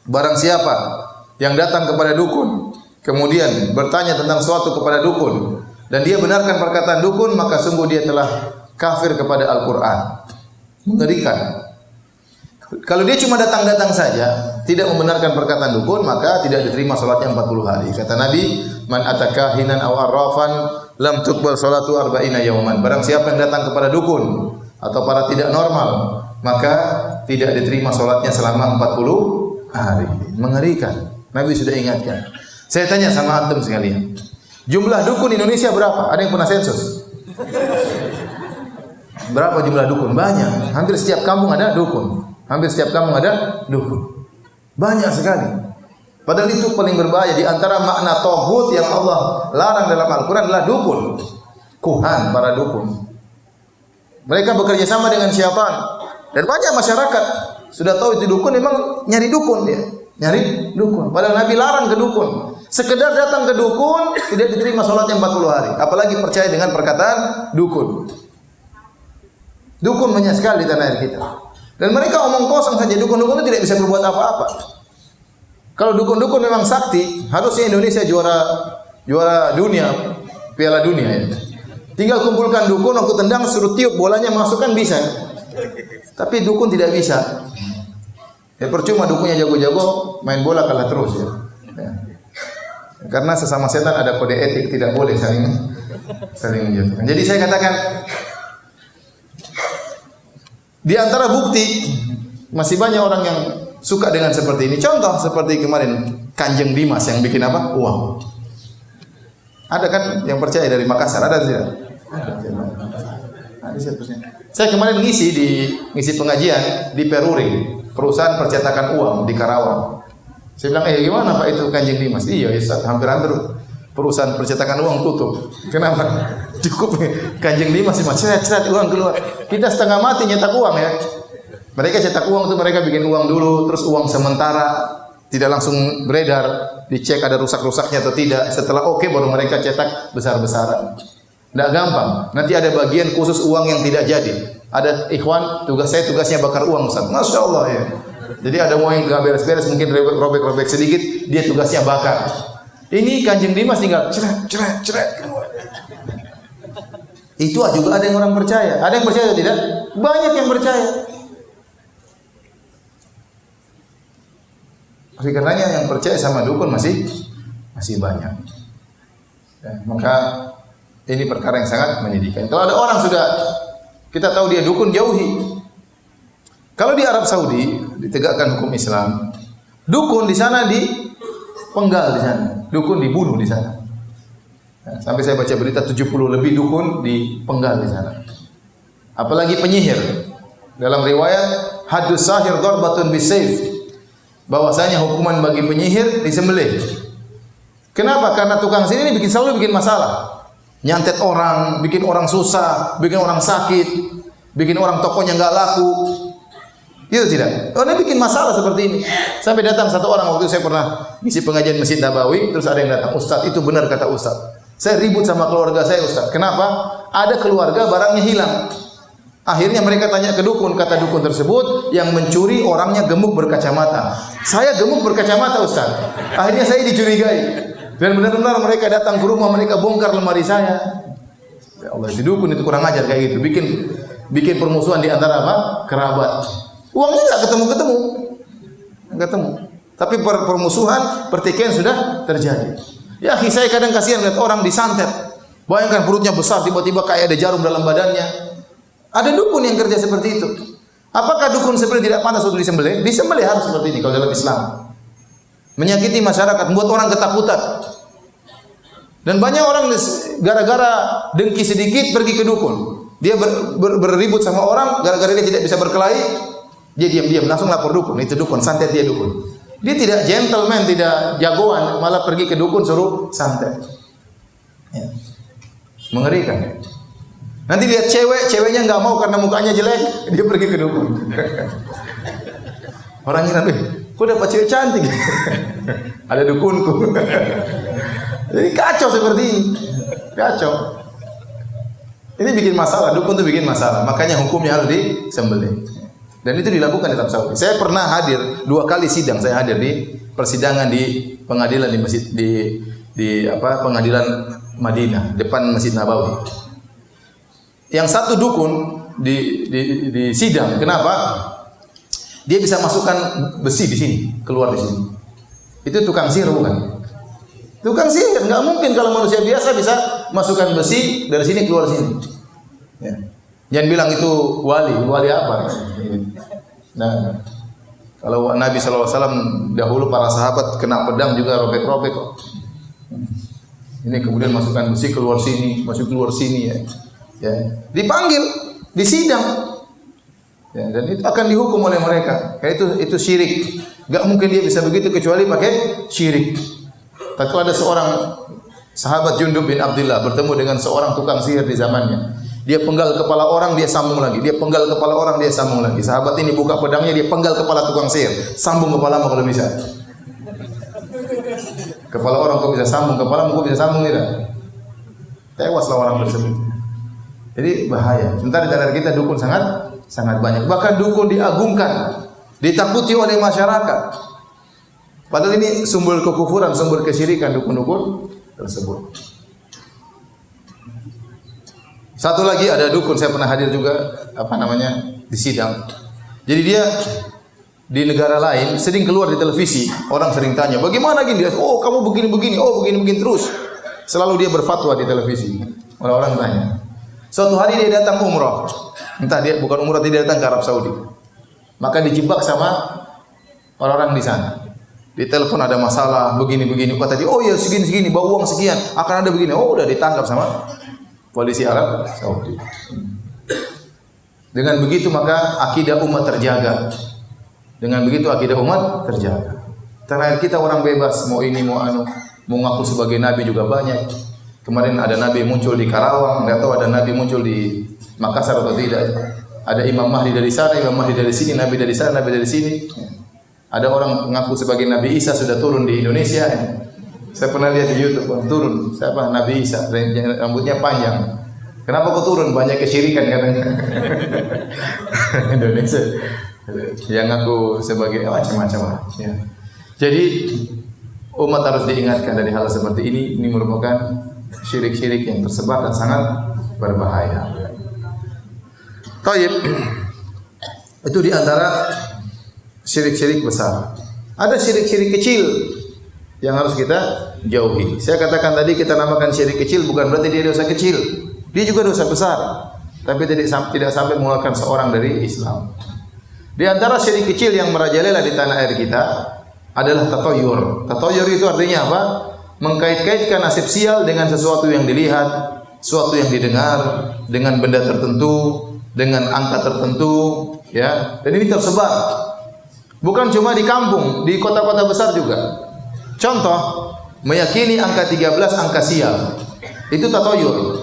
Barang siapa yang datang kepada dukun kemudian bertanya tentang suatu kepada dukun dan dia benarkan perkataan dukun, maka sungguh dia telah kafir kepada Al-Qur'an. Mengerikan. Kalau dia cuma datang-datang saja, tidak membenarkan perkataan dukun, maka tidak diterima salatnya 40 hari. Kata Nabi, "Man ataka hinan aw arrafan lam tuqbal salatu arba'ina yawman." Barang siapa yang datang kepada dukun atau para tidak normal, maka tidak diterima salatnya selama 40 hari. Mengerikan. Nabi sudah ingatkan. Saya tanya sama antum sekalian. Jumlah dukun Indonesia berapa? Ada yang pernah sensus? Berapa jumlah dukun? Banyak. Hampir setiap kampung ada dukun. Hampir setiap kampung ada dukun. Banyak sekali. Padahal itu paling berbahaya. Di antara makna tauhid yang Allah larang dalam Al-Quran adalah dukun. Kuhan, para dukun. Mereka bekerja sama dengan syaitan. Dan banyak masyarakat sudah tahu itu dukun, memang nyari dukun dia. Nyari dukun. Padahal Nabi larang ke dukun. Sekedar datang ke dukun, tidak diterima sholatnya 40 hari. Apalagi percaya dengan perkataan dukun. Dukun banyak sekali di tanah air kita. Dan mereka omong kosong saja, dukun-dukun itu tidak bisa berbuat apa-apa. Kalau dukun-dukun memang sakti, harusnya Indonesia juara dunia, Piala Dunia ya. Tinggal kumpulkan dukun, waktu tendang suruh tiup bolanya masukkan bisa. Tapi dukun tidak bisa. Ya percuma dukunnya jago-jago, main bola kalah terus ya. Karena sesama setan ada kode etik, tidak boleh saling menjatuhkan. Jadi saya katakan, di antara bukti masih banyak orang yang suka dengan seperti ini. Contoh seperti kemarin Kanjeng Dimas yang bikin apa? Uang. Ada kan yang percaya dari Makassar? Ada tidak? Ada siapa? Saya kemarin ngisi pengajian di Peruri, perusahaan percetakan uang di Karawang. Saya bilang, gimana Pak itu Kanjeng Dimas? Iya Ustaz, hampir-hampir perusahaan percetakan uang tutup. Kenapa? Cukup Kanjeng Dimas cuma ceret uang keluar. Kita setengah mati nyetak uang ya. Mereka cetak uang itu mereka bikin uang dulu, terus uang sementara, tidak langsung beredar, dicek ada rusak-rusaknya atau tidak. Setelah oke baru mereka cetak besar-besaran. Tidak gampang. Nanti ada bagian khusus uang yang tidak jadi. Ada ikhwan, tugasnya bakar uang Ustaz. Masya Allah ya. Jadi ada uang yang nggak beres-beres, mungkin robek-robek sedikit, dia tugasnya bakar. Ini Kanjeng Dimas tinggal ceret. Itu juga ada yang orang percaya. Ada yang percaya atau tidak? Banyak yang percaya. Oleh karenanya yang percaya sama dukun masih banyak. Ya, maka ini perkara yang sangat menyedihkan. Kalau ada orang sudah kita tahu dia dukun, jauhi. Kalau di Arab Saudi ditegakkan hukum Islam, dukun di sana dipenggal di sana, dukun dibunuh di sana. Sampai saya baca berita 70 lebih dukun dipenggal di sana. Apalagi penyihir. Dalam riwayat hadus sahir darbatun bisayf. Bahwasanya hukuman bagi penyihir disembelih. Kenapa? Karena tukang sihir ini selalu bikin masalah. Nyantet orang, bikin orang susah, bikin orang sakit, bikin orang tokonya enggak laku. Itu tidak. Orang bikin masalah seperti ini. Sampai datang satu orang, waktu saya pernah ngisi pengajian Masjid Nabawi, terus ada yang datang, Ustaz, itu benar kata Ustaz. Saya ribut sama keluarga saya Ustaz. Kenapa? Ada keluarga barangnya hilang. Akhirnya mereka tanya ke dukun, kata dukun tersebut yang mencuri orangnya gemuk berkacamata. Saya gemuk berkacamata Ustaz. Akhirnya saya dicurigai. Dan benar-benar mereka datang ke rumah, mereka bongkar lemari saya. Ya Allah, si dukun itu kurang ajar kayak gitu. Bikin permusuhan di antara apa? Kerabat. Uangnya enggak ketemu. Tapi permusuhan, pertikaian sudah terjadi. Ya, saya kadang kasihan lihat orang disantet. Bayangkan perutnya besar, tiba-tiba kayak ada jarum dalam badannya. Ada dukun yang kerja seperti itu. Apakah dukun seperti tidak pantas untuk disembelih? Disembelih harus seperti ini kalau dalam Islam. Menyakiti masyarakat, membuat orang ketakutan. Dan banyak orang gara-gara dengki sedikit pergi ke dukun. Dia berribut sama orang, gara-gara dia tidak bisa berkelahi, dia diam-diam langsung lapor dukun. Itu dukun, santet dia dukun. Dia tidak gentleman, tidak jagoan, malah pergi ke dukun suruh santet. Ya. Mengerikan. Nanti lihat ceweknya nggak mau karena mukanya jelek, dia pergi ke dukun. Orangnya nanti, kok dapat cewek cantik? Ada dukunku. Jadi kacau seperti ini, kacau. Ini bikin masalah, dukun itu bikin masalah. Makanya hukumnya harus disembelih. Dan itu dilakukan di Arab Saudi. Saya pernah hadir 2 kali sidang. Saya hadir di persidangan di pengadilan di masjid pengadilan Madinah depan Masjid Nabawi. Yang satu dukun di sidang. Kenapa? Dia bisa masukkan besi di sini, keluar di sini. Itu tukang sihir bukan? Tukang sihir, nggak mungkin kalau manusia biasa bisa masukkan besi dari sini keluar sini. Ya. Jangan bilang itu wali apa? Nah, kalau Nabi SAW dahulu para sahabat kena pedang juga robek-robek kok. Ini kemudian masukkan besi keluar sini, masuk keluar sini ya. Ya. Dipanggil, disidang. Ya, dan itu akan dihukum oleh mereka. Kayak itu syirik. Gak mungkin dia bisa begitu kecuali pakai syirik. Tapi ada seorang sahabat Jundub bin Abdullah bertemu dengan seorang tukang sihir di zamannya. Dia penggal kepala orang, dia sambung lagi. Dia penggal kepala orang, dia sambung lagi. Sahabat ini buka pedangnya, dia penggal kepala tukang sihir. Sambung kepalamu kalau bisa. Kepala orang kau bisa sambung, kepalamu kau bisa sambung tidak? Tewaslah orang tersebut. Jadi bahaya. Sementara di negara kita dukun sangat banyak. Bahkan dukun diagungkan, ditakuti oleh masyarakat. Padahal ini sumber kekufuran, sumber kesyirikan dukun-dukun tersebut. Satu lagi ada dukun, saya pernah hadir juga di sidang. Jadi dia di negara lain sering keluar di televisi, orang sering tanya, "Bagaimana gini?" Dia, "Oh, kamu begini-begini, oh begini-begini terus." Selalu dia berfatwa di televisi. Orang-orang tanya. Suatu hari dia datang umrah. Entah dia bukan umrah, dia datang ke Arab Saudi. Maka dijebak sama orang-orang di sana. Di telepon ada masalah begini-begini. Kata dia, "Oh ya segini-segini, bawa uang sekian, akan ada begini." Oh, udah ditangkap sama polisi Arab Saudi. Dengan begitu maka akidah umat terjaga. Dengan begitu akidah umat terjaga. Terakhir kita orang bebas, mau ini mau ngaku sebagai nabi juga banyak. Kemarin ada nabi muncul di Karawang, enggak tahu ada nabi muncul di Makassar atau tidak. Ada Imam Mahdi dari sana, Imam Mahdi dari sini, nabi dari sana, nabi dari sini. Ada orang mengaku sebagai Nabi Isa sudah turun di Indonesia. Saya pernah lihat di YouTube, turun. Siapa? Nabi Isa, rambutnya panjang. Kenapa kok turun? Banyak kesyirikan katanya. Indonesia. Yang ngaku sebagai macam-macam. Ya. Jadi umat harus diingatkan dari hal seperti ini. Ini merupakan syirik-syirik yang tersebar dan sangat berbahaya. Taib. Itu di antara syirik-syirik besar. Ada syirik-syirik kecil yang harus kita jauhi. Saya katakan tadi kita namakan syirik kecil bukan berarti dia dosa kecil. Dia juga dosa besar. Tapi tidak sampai mengeluarkan seorang dari Islam. Di antara syirik kecil yang merajalela di tanah air kita adalah tatoyur. Tatoyur itu artinya apa? Mengkait-kaitkan nasib sial dengan sesuatu yang dilihat, sesuatu yang didengar, dengan benda tertentu, dengan angka tertentu, ya. Dan ini tersebar. Bukan cuma di kampung, di kota-kota besar juga. Contoh, meyakini angka 13 angka sial. Itu tatoyur.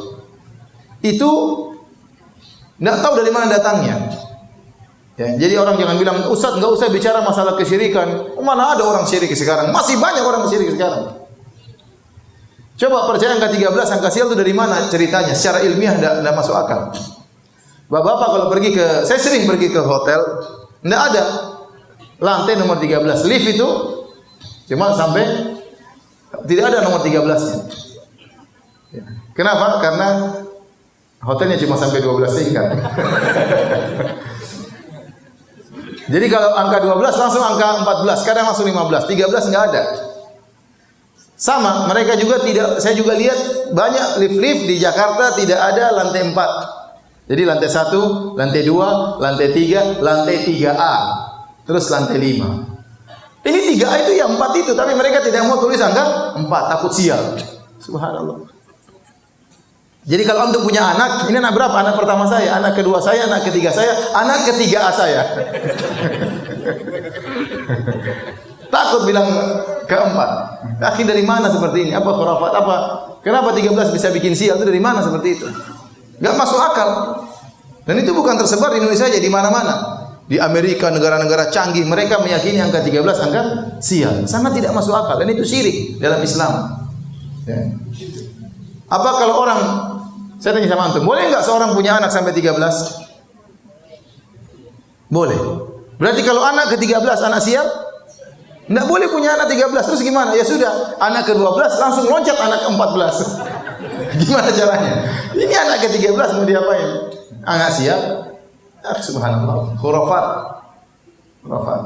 Itu enggak tahu dari mana datangnya. Ya, jadi orang jangan bilang, "Ustaz, enggak usah bicara masalah kesyirikan." Mana ada orang syirik sekarang? Masih banyak orang syirik sekarang. Coba percaya angka 13 angka sial itu dari mana ceritanya? Secara ilmiah enggak masuk akal. Bapak-bapak kalau saya sering pergi ke hotel, enggak ada lantai nomor 13. Lift itu cuma sampai tidak ada nomor 13-nya. Kenapa? Karena hotelnya cuma sampai 12 tingkat. Jadi kalau angka 12 langsung angka 14, kadang langsung 15, 13 enggak ada. Sama, mereka juga tidak, saya juga lihat banyak lift-lift di Jakarta tidak ada lantai 4. Jadi lantai 1, lantai 2, lantai 3, lantai 3A. Terus lantai 5. Ini 3A itu ya 4 itu, tapi mereka tidak mau tulis angka 4, takut sial. Subhanallah. Jadi kalau untuk punya anak, ini anak berapa? Anak pertama saya, anak kedua saya, anak ketiga saya, anak ketiga A saya. Takut bilang keempat. Akhir dari mana seperti ini? Apa khurafat? Apa? Kenapa 13 bisa bikin sial? Itu dari mana seperti itu? Enggak masuk akal. Dan itu bukan tersebar di Indonesia aja, di mana-mana. Di Amerika, negara-negara canggih, mereka meyakini angka 13 angka sial. Sangat tidak masuk akal. Dan itu syirik dalam Islam. Ya. Apa kalau orang Saya tanya sama antum, boleh enggak seorang punya anak sampai 13? Boleh. Berarti kalau anak ke-13 anak sial? Enggak boleh punya anak 13. Terus gimana? Ya sudah, anak ke-12 langsung loncat anak ke-14. Gimana caranya? Ini anak ke-13 mau diapain? Anak sial? Subhanallah. Khurafat.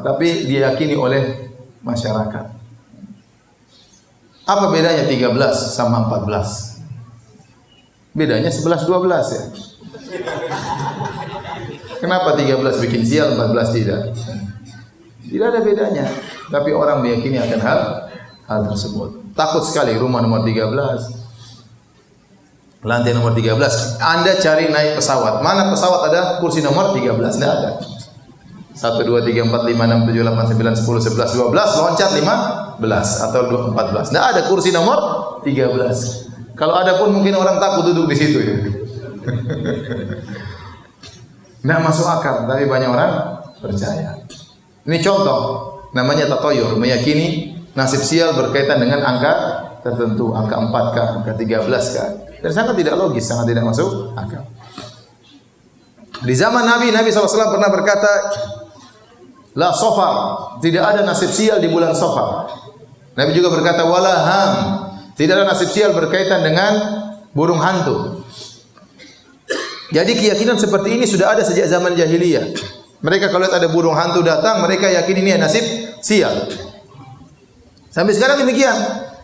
Tapi diyakini oleh masyarakat. Apa bedanya 13 sama 14? Bedanya 11 12 ya. Kenapa 13 bikin sial, 14 tidak? Tidak ada bedanya. Tapi orang meyakini akan hal tersebut. Takut sekali rumah nomor 13. Lantai nomor 13. Anda cari naik pesawat. Mana pesawat ada kursi nomor 13? Tidak ada. 1, 2, 3, 4, 5, 6, 7, 8, 9, 10, 11, 12, loncat 15 atau 14. Tidak ada kursi nomor 13. Kalau ada pun mungkin orang takut duduk di situ ya. Tidak masuk akal, tapi banyak orang percaya. Ini contoh, namanya tatoyur, meyakini nasib sial berkaitan dengan angka tertentu, angka 4K, angka 13K. Dan sangat tidak logis, sangat tidak masuk akal. Di zaman Nabi SAW pernah berkata, la sofar, tidak ada nasib sial di bulan Safar. Nabi juga berkata, wala ham, tidak ada nasib sial berkaitan dengan burung hantu. Jadi keyakinan seperti ini sudah ada sejak zaman jahiliyah. Mereka kalau lihat ada burung hantu datang, mereka yakin ini nasib sial. Sampai sekarang demikian.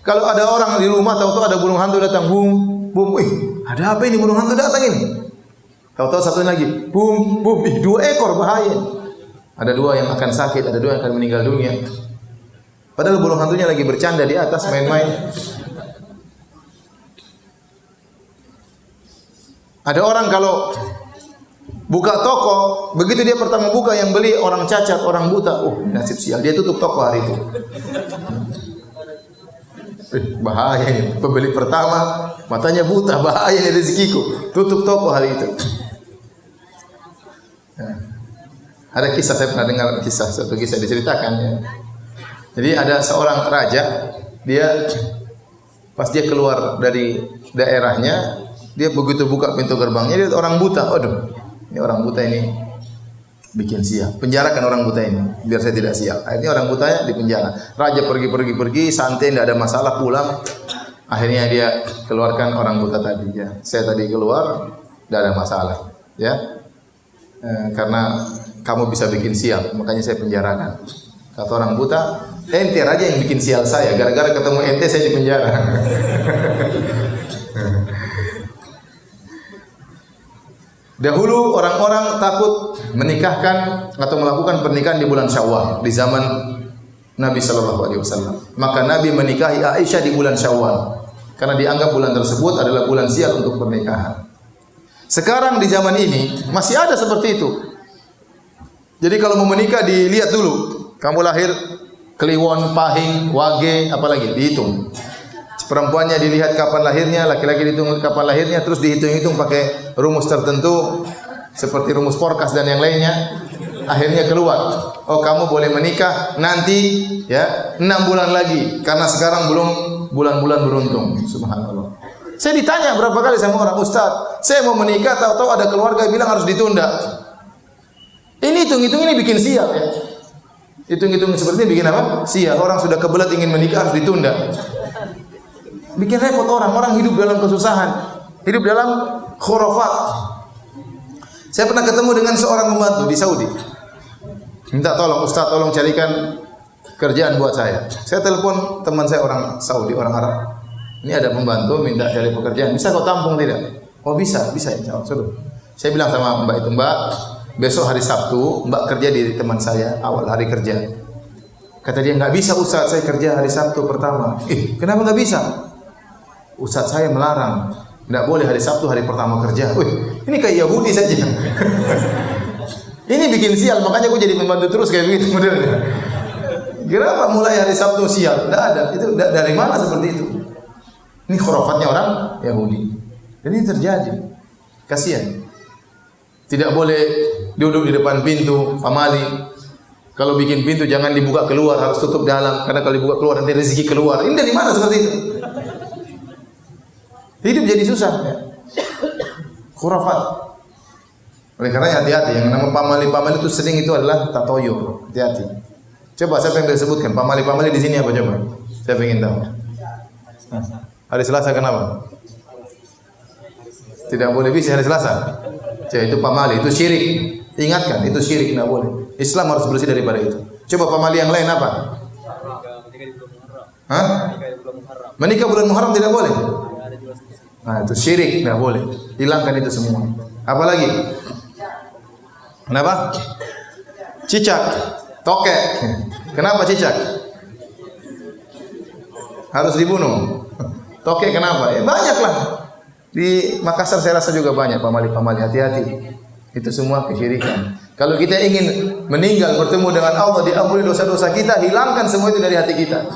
Kalau ada orang di rumah tahu-tahu ada burung hantu datang, bum, bum, ada apa ini burung hantu datang ini? Tahu-tahu satu lagi, bum, bum, 2 ekor bahaya. Ada 2 yang akan sakit, ada 2 yang akan meninggal dunia. Padahal burung hantunya lagi bercanda di atas main-main. Ada orang kalau buka toko, begitu dia pertama buka yang beli orang cacat, orang buta, nasib sial, dia tutup toko hari itu. Bahaya ini. Pembeli pertama matanya buta, bahaya ini rezekiku, tutup toko hari itu. Ada kisah, saya pernah dengar satu kisah diceritakan ya. Jadi ada seorang raja, dia pas dia keluar dari daerahnya, dia begitu buka pintu gerbangnya, dia orang buta. Aduh, ini orang buta ini bikin sial. Penjarakan orang buta ini biar saya tidak sial. Akhirnya orang butanya dipenjara. Raja pergi santai, tidak ada masalah, pulang. Akhirnya dia keluarkan orang buta tadi ya. Saya tadi keluar, tidak ada masalah ya. Karena kamu bisa bikin sial, makanya saya penjarakan. Kata orang buta, ente raja yang bikin sial saya, gara-gara ketemu ente saya dipenjara. Dahulu orang-orang takut menikahkan atau melakukan pernikahan di bulan Syawal di zaman Nabi sallallahu alaihi wasallam. Maka Nabi menikahi Aisyah di bulan Syawal karena dianggap bulan tersebut adalah bulan sial untuk pernikahan. Sekarang di zaman ini masih ada seperti itu. Jadi kalau mau menikah dilihat dulu, kamu lahir Kliwon, Pahing, Wage, apalagi dihitung. Perempuannya dilihat kapan lahirnya, laki-laki dihitung kapan lahirnya, terus dihitung-hitung pakai rumus tertentu seperti rumus Porkas dan yang lainnya. Akhirnya keluar, oh kamu boleh menikah nanti ya 6 bulan lagi karena sekarang belum bulan-bulan beruntung. Subhanallah. Saya ditanya berapa kali sama orang, Ustaz, saya mau menikah, tahu-tahu ada keluarga bilang harus ditunda. Ini hitung-hitung ini bikin sial ya. Hitung-hitung seperti ini bikin apa? Sial. Orang sudah kebelet ingin menikah harus ditunda. Bikin repot orang hidup dalam kesusahan, hidup dalam khurafat. Saya pernah ketemu dengan seorang pembantu di Saudi. Minta tolong, Ustaz, tolong carikan kerjaan buat saya. Saya telepon teman saya orang Saudi, orang Arab. Ini ada pembantu minta cari pekerjaan. Bisa kau tampung tidak? Oh bisa ya. Suruh. Saya bilang sama Mbak itu, Mbak, besok hari Sabtu, Mbak kerja di teman saya awal hari kerja. Kata dia, nggak bisa Ustaz, saya kerja hari Sabtu pertama. Kenapa nggak bisa? Ustaz saya melarang, tidak boleh hari Sabtu hari pertama kerja. Ini kayak Yahudi saja. Ini bikin sial, makanya gue jadi pembantu terus kayak begitu modelnya. Kenapa mulai hari Sabtu sial? Tidak ada. Itu dari mana seperti itu? Ini khurafatnya orang Yahudi. Dan ini terjadi. Kasihan. Tidak boleh duduk di depan pintu pamali. Kalau bikin pintu jangan dibuka keluar, harus tutup dalam. Karena kalau dibuka keluar nanti rezeki keluar. Ini dari mana seperti itu? Hidup jadi susah ya. khurafat. Oleh karena hati-hati, yang nama pamali-pamali itu sering itu adalah tatoyur. Hati-hati. Coba siapa yang disebutkan pamali-pamali di sini apa coba? Saya ingin tahu. Hari Selasa kenapa? Tidak boleh bisa hari Selasa. Jadi itu pamali, itu syirik. Ingatkan, itu syirik, tidak boleh. Islam harus bersih daripada itu. Coba pamali yang lain apa? Hah? Menikah bulan Muharram tidak boleh. Nah, itu syirik, tidak boleh. Hilangkan itu semua. Apalagi? Kenapa? Cicak, tokek. Kenapa cicak? Harus dibunuh. Tokek kenapa? Ya banyaklah. Di Makassar saya rasa juga banyak pamali-pamali. Hati-hati. Itu semua kesyirikan. Kalau kita ingin meninggal bertemu dengan Allah, diampuni dosa-dosa kita, hilangkan semua itu dari hati kita.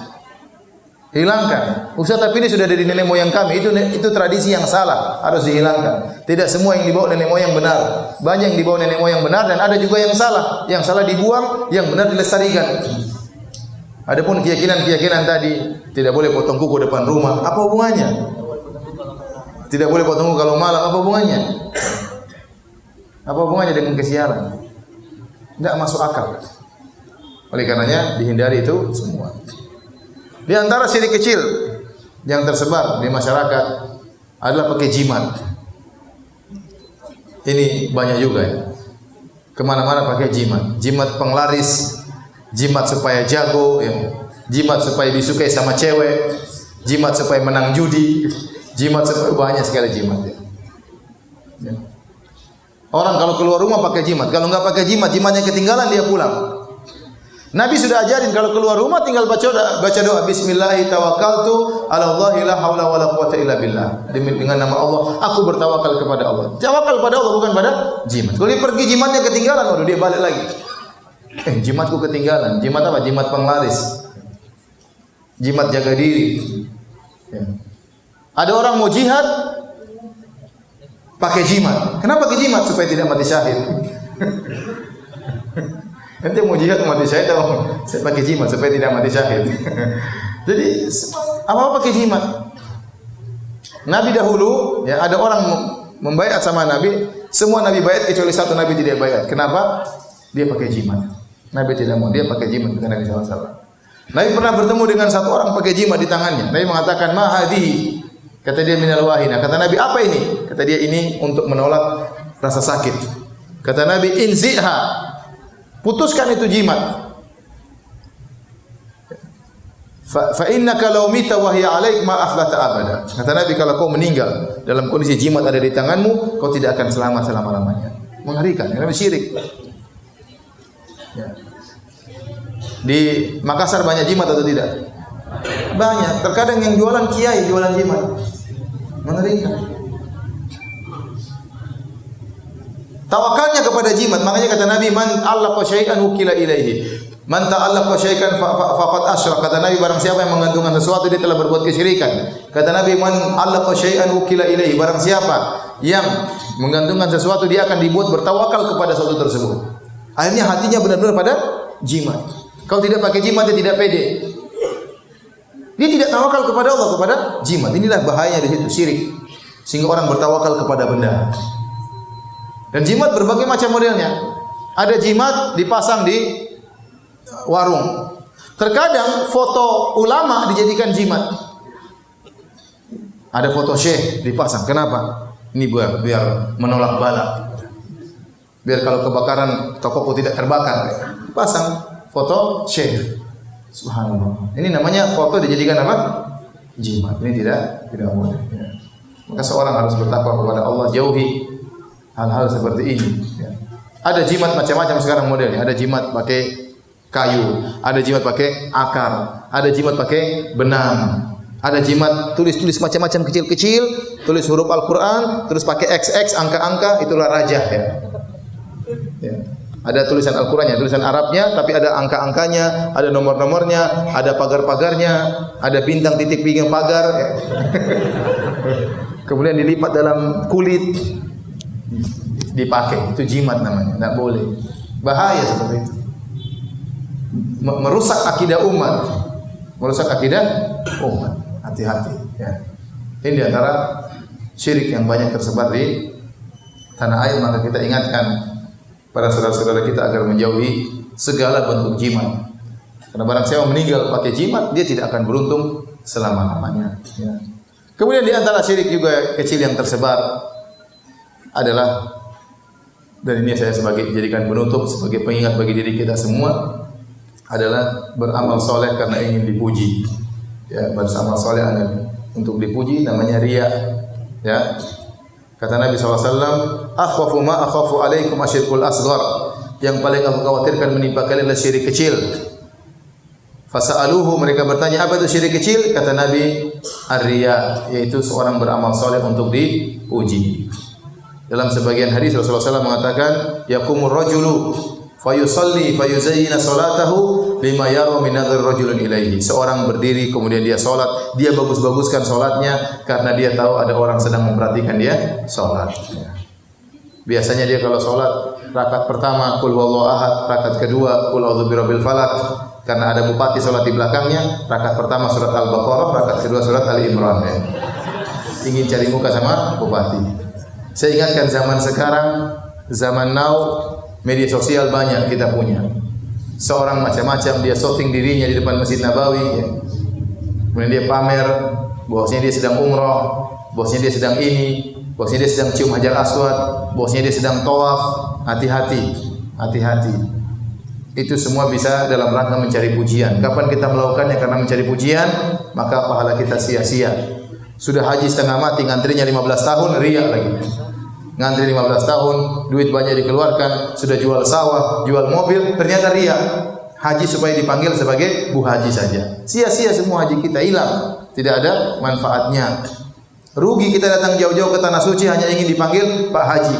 Hilangkan. Ustaz, tapi ini sudah dari nenek moyang kami. Itu tradisi yang salah, harus dihilangkan. Tidak semua yang dibawa nenek moyang benar. Banyak yang dibawa nenek moyang benar dan ada juga yang salah. Yang salah dibuang, yang benar dilestarikan. Adapun keyakinan-keyakinan tadi, tidak boleh potong kuku depan rumah. Apa hubungannya? Tidak boleh potong kuku kalau malam. Apa hubungannya? Apa hubungannya dengan kesialan? Tidak masuk akal. Oleh karenanya dihindari itu semua. Di antara syirik kecil yang tersebar di masyarakat adalah pakai jimat. Ini banyak juga ya. Kemana-mana pakai jimat. Jimat penglaris, jimat supaya jago, ya. Jimat supaya disukai sama cewek, jimat supaya menang judi, jimat supaya banyak sekali jimat. Ya. Orang kalau keluar rumah pakai jimat, kalau enggak pakai jimat, jimatnya ketinggalan dia pulang. Nabi sudah ajarin kalau keluar rumah tinggal baca doa bismillahi tawakkaltu ala Allahi la haula wala quwata illa billah. Dengan nama Allah aku bertawakal kepada Allah. Tawakal pada Allah bukan pada jimat. Kalau dia pergi jimatnya ketinggalan, waduh dia balik lagi. Jimatku ketinggalan. Jimat apa? Jimat penglaris. Jimat jaga diri. Ya. Ada orang mau jihad pakai jimat. Kenapa pakai jimat? Supaya tidak mati syahid. Nanti mau jihad mati syahid atau saya pakai jimat supaya tidak mati syahid. Jadi apa pakai jimat? Nabi dahulu ya ada orang membaiat sama Nabi, semua Nabi baiat kecuali satu Nabi tidak baiat. Kenapa? Dia pakai jimat. Nabi tidak mau, dia pakai jimat dengan Nabi SAW. Nabi pernah bertemu dengan satu orang pakai jimat di tangannya. Nabi mengatakan ma hadhihi. Kata dia minal wahina. Kata Nabi apa ini? Kata dia ini untuk menolak rasa sakit. Kata Nabi inziha. Putuskan itu jimat. Fa innaka law mita wa hiya 'alaik ma aflata abada. Kata Nabi kalau kau meninggal dalam kondisi jimat ada di tanganmu, kau tidak akan selamat selama-lamanya. Mengerikan, karena syirik. Ya. Di Makassar banyak jimat atau tidak? Banyak. Terkadang yang jualan kiai jualan jimat. Mengerikan. Tawakalnya kepada jimat. Makanya kata Nabi, man allaqa syai'an wukila ilaihi. Man ta'allaqa syai'an faqad asyrak. Kata Nabi, barang siapa yang menggantungkan sesuatu dia telah berbuat kesyirikan. Kata Nabi, man allaqa syai'an wukila ilaihi. Barang siapa yang menggantungkan sesuatu dia akan dibuat bertawakal kepada sesuatu tersebut. Akhirnya hatinya benar-benar pada jimat. Kalau tidak pakai jimat dia tidak pede. Dia tidak tawakal kepada Allah, kepada jimat. Inilah bahayanya di situ, syirik. Sehingga orang bertawakal kepada benda. Dan jimat berbagai macam modelnya. Ada jimat dipasang di warung. Terkadang foto ulama dijadikan jimat. Ada foto syekh dipasang. Kenapa? Ini biar menolak bala. Biar kalau kebakaran tokoku tidak terbakar. Pasang foto syekh. Subhanallah. Ini namanya foto dijadikan apa? Jimat. Ini tidak boleh. Maka seorang harus bertakwa kepada Allah, jauhi hal-hal seperti ini. Ya. Ada jimat macam-macam sekarang modelnya. Ada jimat pakai kayu, ada jimat pakai akar, ada jimat pakai benang, ada jimat tulis-tulis macam-macam kecil-kecil, tulis huruf Al-Quran, terus pakai XX angka-angka, itulah rajah ya. Ya. Ada tulisan Al-Qurannya, tulisan Arabnya, tapi ada angka-angkanya, ada nomor-nomornya, ada pagar-pagarnya, ada bintang titik pinggir pagar. Ya. Kemudian dilipat dalam kulit. Dipakai, itu jimat namanya, tidak boleh. Bahaya seperti itu. Merusak akidah umat. Merusak akidah umat. Hati-hati ya. Ini di antara syirik yang banyak tersebar di tanah air, maka kita ingatkan para saudara-saudara kita agar menjauhi segala bentuk jimat. Karena barang siapa meninggal pakai jimat, dia tidak akan beruntung selama-lamanya. Ya. Kemudian di antara syirik juga kecil yang tersebar adalah, dan ini saya jadikan penutup sebagai pengingat bagi diri kita semua, adalah beramal soleh karena ingin dipuji. Ya, beramal soleh untuk dipuji namanya riya. Ya. Kata Nabi SAW, akhwafu ma akhwafu alaikum asyirkul asghar. Yang paling aku khawatirkan menimpa kalian adalah syirik kecil. Fasa'aluhu, mereka bertanya, apa itu syirik kecil? Kata Nabi, ar-riya, yaitu seorang beramal soleh untuk dipuji. Dalam sebagian hadis Rasulullah SAW mengatakan, yaqumur rajulu fayusalli fayuzayyina salatahu lima yara min nadhar rajulun ilaihi. Seorang berdiri kemudian dia salat, dia bagus-baguskan salatnya karena dia tahu ada orang sedang memperhatikan dia salat. Biasanya dia kalau salat rakaat pertama qul huwallahu ahad, rakaat kedua qul a'udzu birabbil falaq. Karena ada bupati salat di belakangnya, rakaat pertama surat Al-Baqarah, rakaat kedua surat Ali Imran. Ya. Ingin cari muka sama bupati. Saya ingatkan zaman sekarang, zaman now, media sosial banyak kita punya. Seorang macam-macam dia shooting dirinya di depan Masjid Nabawi, ya. Kemudian dia pamer bahwasanya dia sedang umrah, bahwasanya dia sedang ini, bahwasanya dia sedang cium hajar aswad, bahwasanya dia sedang tawaf. Hati-hati, hati-hati. Itu semua bisa dalam rangka mencari pujian. Kapan kita melakukannya karena mencari pujian, maka pahala kita sia-sia. Sudah haji setengah mati, ngantrinya 15 tahun, riya lagi. Ngantri 15 tahun, duit banyak dikeluarkan, sudah jual sawah, jual mobil, ternyata riya. Haji supaya dipanggil sebagai Bu Haji saja. Sia-sia semua haji kita, hilang. Tidak ada manfaatnya. Rugi kita datang jauh-jauh ke tanah suci hanya ingin dipanggil Pak Haji.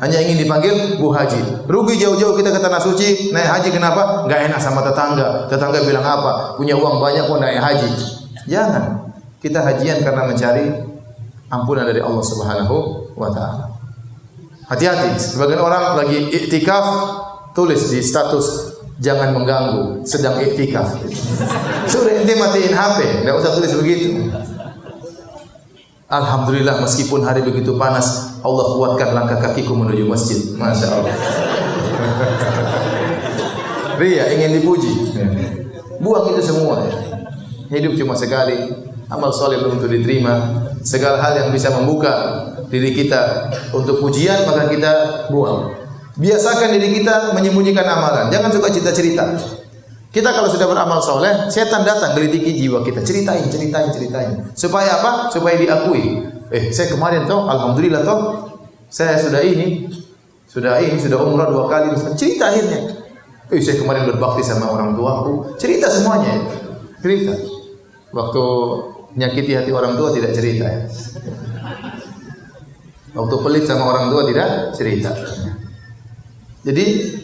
Hanya ingin dipanggil Bu Haji. Rugi jauh-jauh kita ke tanah suci naik haji, kenapa? Enggak enak sama tetangga. Tetangga bilang apa? Punya uang banyak kok naik haji. Jangan. Kita hajian karena mencari ampunan dari Allah Subhanahu wa taala. Hati-hati. Sebagian orang lagi iktikaf tulis di status jangan mengganggu, sedang iktikaf. Sudah ente matiin HP, enggak usah tulis begitu. Alhamdulillah meskipun hari begitu panas, Allah kuatkan langkah kakiku menuju masjid. Masya Allah. Ria ingin dipuji. Buang itu semua. Hidup cuma sekali. Amal soleh belum tentu diterima. Segala hal yang bisa membuka diri kita untuk pujian maka kita buang. Biasakan diri kita menyembunyikan amalan. Jangan suka cerita-cerita. Kita kalau sudah beramal soleh, setan datang gelitiki jiwa kita, ceritain. Supaya apa? Supaya diakui. Saya kemarin toh, alhamdulillah toh, saya sudah umrah 2 kali. Cerita akhirnya. Saya kemarin berbakti sama orang tuaku. Cerita semuanya. Cerita. Waktu menyakiti hati orang tua tidak cerita. Ya. Waktu pelit sama orang tua tidak cerita. Jadi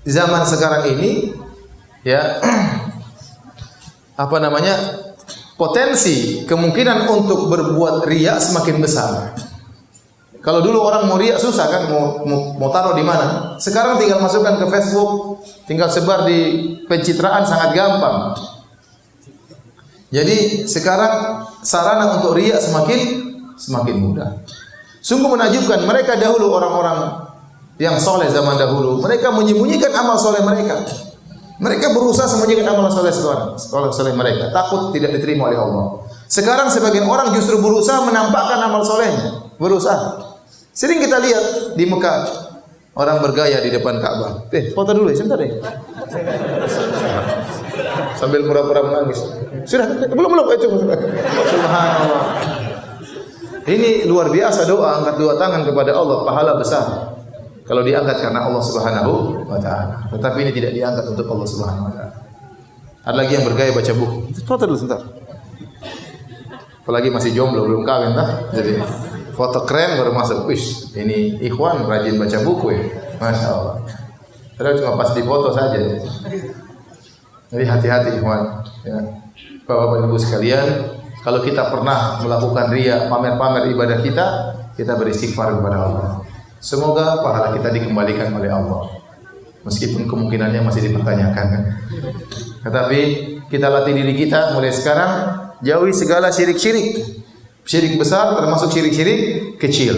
zaman sekarang ini ya potensi kemungkinan untuk berbuat riya semakin besar. Kalau dulu orang mau riya susah kan, mau taruh di mana? Sekarang tinggal masukkan ke Facebook, tinggal sebar di pencitraan sangat gampang. Jadi sekarang sarana untuk riya semakin mudah. Sungguh menakjubkan, mereka dahulu orang-orang yang soleh zaman dahulu, mereka menyembunyikan amal soleh mereka. Mereka berusaha sembunyikan amal soleh mereka, takut tidak diterima oleh Allah. Sekarang sebagian orang justru berusaha menampakkan amal solehnya, berusaha. Sering kita lihat di Mekah orang bergaya di depan Ka'bah. Foto dulu ya, sebentar deh. Sambil pura-pura menangis. Sudah, belum itu. Subhanallah. Ini luar biasa doa, angkat 2 tangan kepada Allah, pahala besar. Kalau diangkat karena Allah Subhanahu wa taala. Tetapi ini tidak diangkat untuk Allah Subhanahu wa taala. Ada lagi yang bergaya baca buku. Foto dulu sebentar. Apalagi masih jomblo, belum kawin dah. Jadi foto keren baru masuk. Wis, ini ikhwan rajin baca buku ya. Masya Allah. Padahal cuma pas di foto saja. Jadi hati-hati ikhwan. Ya. Bapak-bapak ibu sekalian, kalau kita pernah melakukan riya, pamer-pamer ibadah kita beristighfar kepada Allah. Semoga pahala kita dikembalikan oleh Allah. Meskipun kemungkinannya masih dipertanyakan kan. Tetapi kita latih diri kita mulai sekarang, jauhi segala syirik-syirik. Syirik besar termasuk syirik-syirik kecil.